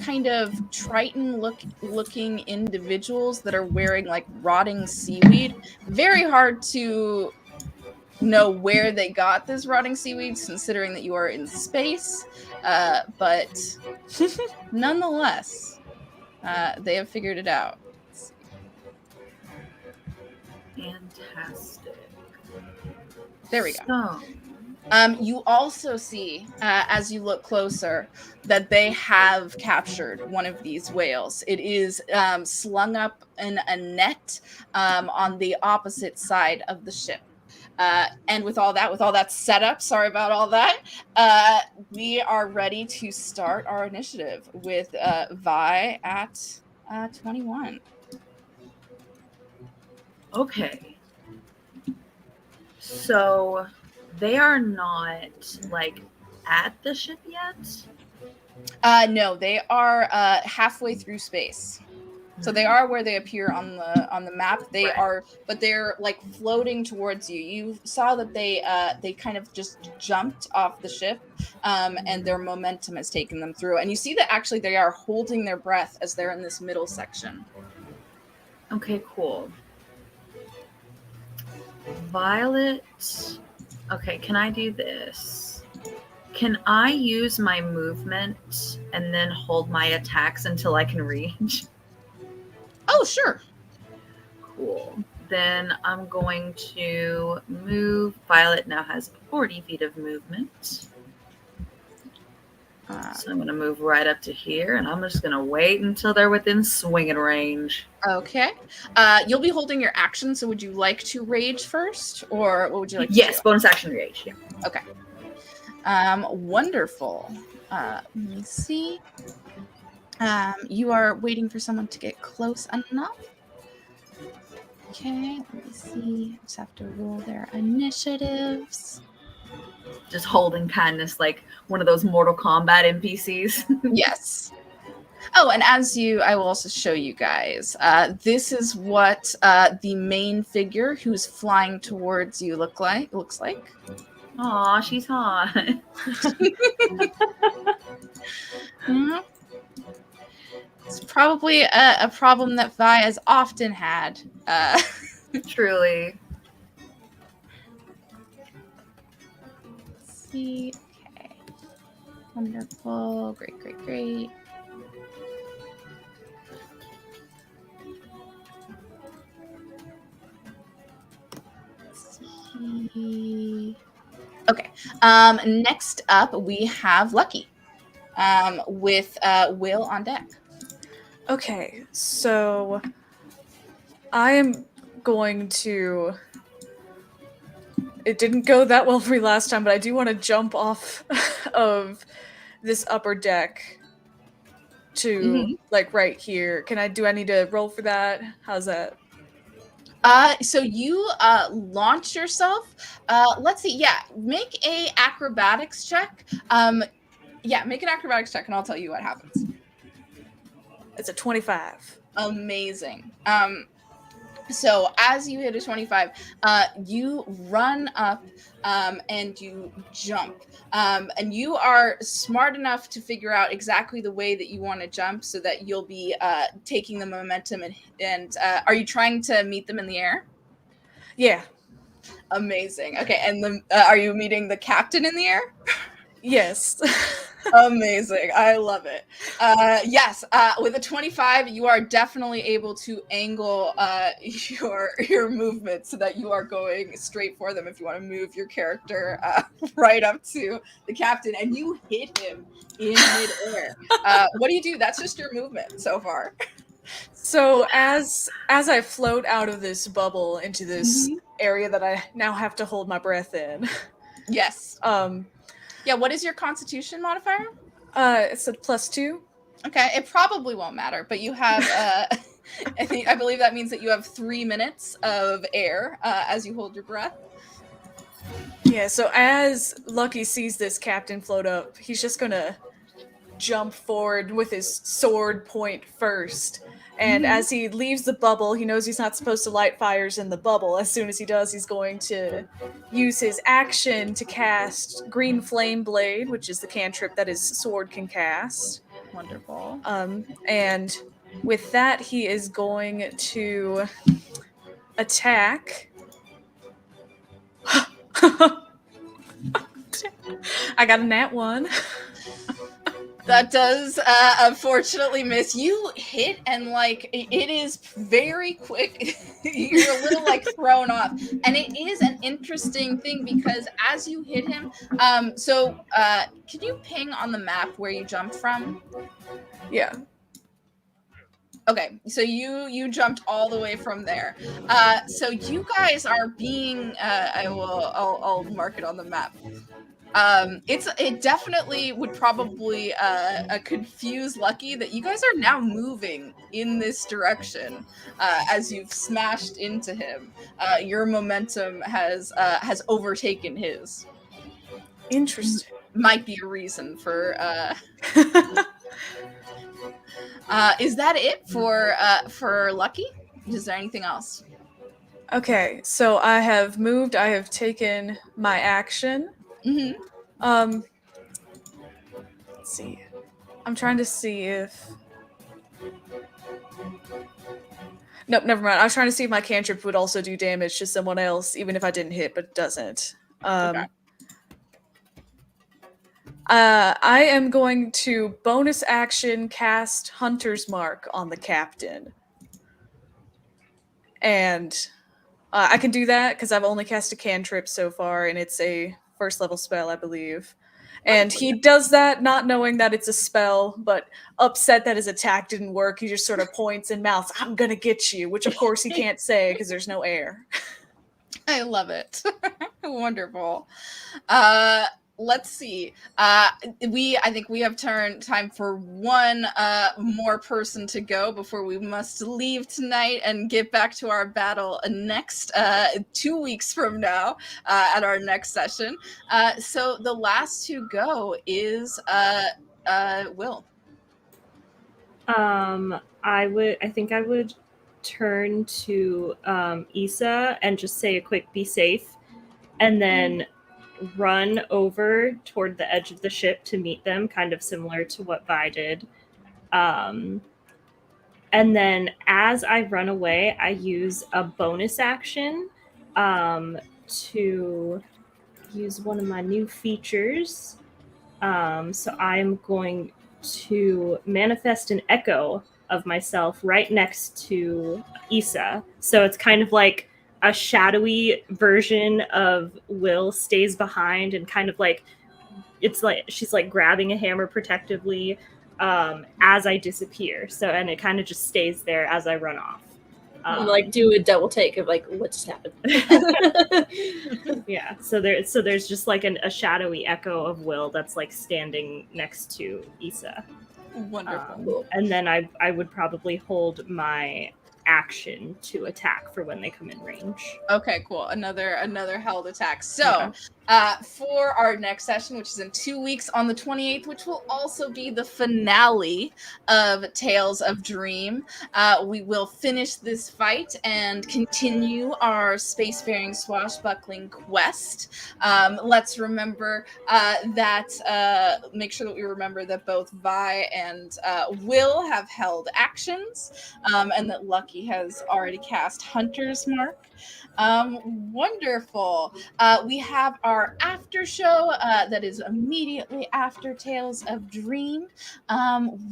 kind of Triton-looking individuals that are wearing like rotting seaweed. Very hard to know where they got this rotting seaweed, considering that you are in space. But nonetheless, they have figured it out. Fantastic. There we go. So, You also see, as you look closer, that they have captured one of these whales. It is slung up in a net on the opposite side of the ship. And with all that set up, sorry about all that, we are ready to start our initiative with Vi at 21. Okay. So they are not like at the ship yet? No, they are halfway through space. So they are where they appear on the map. They Right. are, but they're like floating towards you. You saw that they kind of just jumped off the ship, and their momentum has taken them through. And you see that actually they are holding their breath as they're in this middle section. Okay, cool. Violet. Okay, can I do this? Can I use my movement and then hold my attacks until I can reach? Oh, sure. Cool. Then I'm going to move. Violet now has 40 feet of movement. So I'm going to move right up to here, and I'm just going to wait until they're within swinging range. Okay. You'll be holding your action, so would you like to rage first, or what would you like to Yes, do? bonus action rage. Yeah. Okay. Wonderful. Let me see. You are waiting for someone to get close enough. Okay, let me see. Just have to roll their initiatives. Just holding kindness like one of those Mortal Kombat NPCs. Yes. Oh, and I will also show you guys. This is what the main figure who's flying towards you looks like. Aw, she's hot. Mhm. It's probably a problem that Vi has often had. Truly. Let's see. Okay. Wonderful. Great. Let's see. Okay. Next up, we have Lucky with Will on deck. Okay, so I am going to. It didn't go that well for me last time, but I do want to jump off of this upper deck to like right here. Do I need to roll for that? How's that? So you launch yourself. Let's see. Yeah, make a acrobatics check. Make an acrobatics check, and I'll tell you what happens. It's a 25. Amazing. So as you hit a 25, you run up and you jump. And you are smart enough to figure out exactly the way that you want to jump so that you'll be taking the momentum. And are you trying to meet them in the air? Yeah. Amazing. Okay, and are you meeting the captain in the air? Yes. Amazing. I love it. Yes, with a 25, you are definitely able to angle your movement so that you are going straight for them if you want to move your character right up to the captain, and you hit him in midair. What do you do? That's just your movement so far. So as I float out of this bubble into this area that I now have to hold my breath in. Yes. Yeah, what is your constitution modifier? It's a +2. Okay, it probably won't matter, but you have I believe that means that you have 3 minutes of air as you hold your breath. Yeah, so as Lucky sees this captain float up, he's just gonna jump forward with his sword point first. And as he leaves the bubble, he knows he's not supposed to light fires in the bubble. As soon as he does, he's going to use his action to cast Green Flame Blade, which is the cantrip that his sword can cast. Wonderful. And with that, he is going to attack. I got a nat 1. That does unfortunately miss. You hit and like it is very quick. You're a little like thrown off. And it is an interesting thing because as you hit him, can you ping on the map where you jumped from? Yeah. Okay, so you jumped all the way from there. So you guys are being I'll mark it on the map. It definitely would probably confuse Lucky that you guys are now moving in this direction as you've smashed into him. Your momentum has overtaken his. Interesting. Might be a reason for. Is that it for Lucky? Is there anything else? Okay, so I have moved. I have taken my action. Mm-hmm. Let's see. I'm trying to see if. Nope, never mind. I was trying to see if my cantrip would also do damage to someone else, even if I didn't hit, but it doesn't. Okay. I am going to bonus action cast Hunter's Mark on the captain. And I can do that because I've only cast a cantrip so far, and it's a first level spell, I believe. And he does that not knowing that it's a spell, but upset that his attack didn't work. He just sort of points and mouths, "I'm gonna get you," which of course he can't say because there's no air. I love it. Wonderful. Let's see. I think we have time for one more person to go before we must leave tonight and get back to our battle next 2 weeks from now at our next session. So the last to go is Will. I think I would turn to Issa and just say a quick "be safe," and then run over toward the edge of the ship to meet them, kind of similar to what Vi did. And then as I run away, I use a bonus action to use one of my new features. So I'm going to manifest an echo of myself right next to Issa. So it's kind of like a shadowy version of Will stays behind and kind of like it's like she's like grabbing a hammer protectively as I disappear. So and it kind of just stays there as I run off. Like do a double take of like what just happened. Yeah. So there's just like a shadowy echo of Will that's like standing next to Issa. Wonderful. And then I would probably hold my action to attack for when they come in range. Okay, cool. Another held attack. So, for our next session, which is in 2 weeks on the 28th, which will also be the finale of Tales of Dream, we will finish this fight and continue our Spacefaring Swashbuckling quest. Let's remember make sure that we remember that both Vi and Will have held actions, and that Lucky has already cast Hunter's Mark. Wonderful. We have our after show that is immediately after Tales of Dream.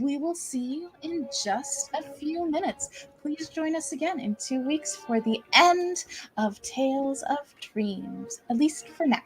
We will see you in just a few minutes. Please join us again in 2 weeks for the end of Tales of Dreams, at least for now.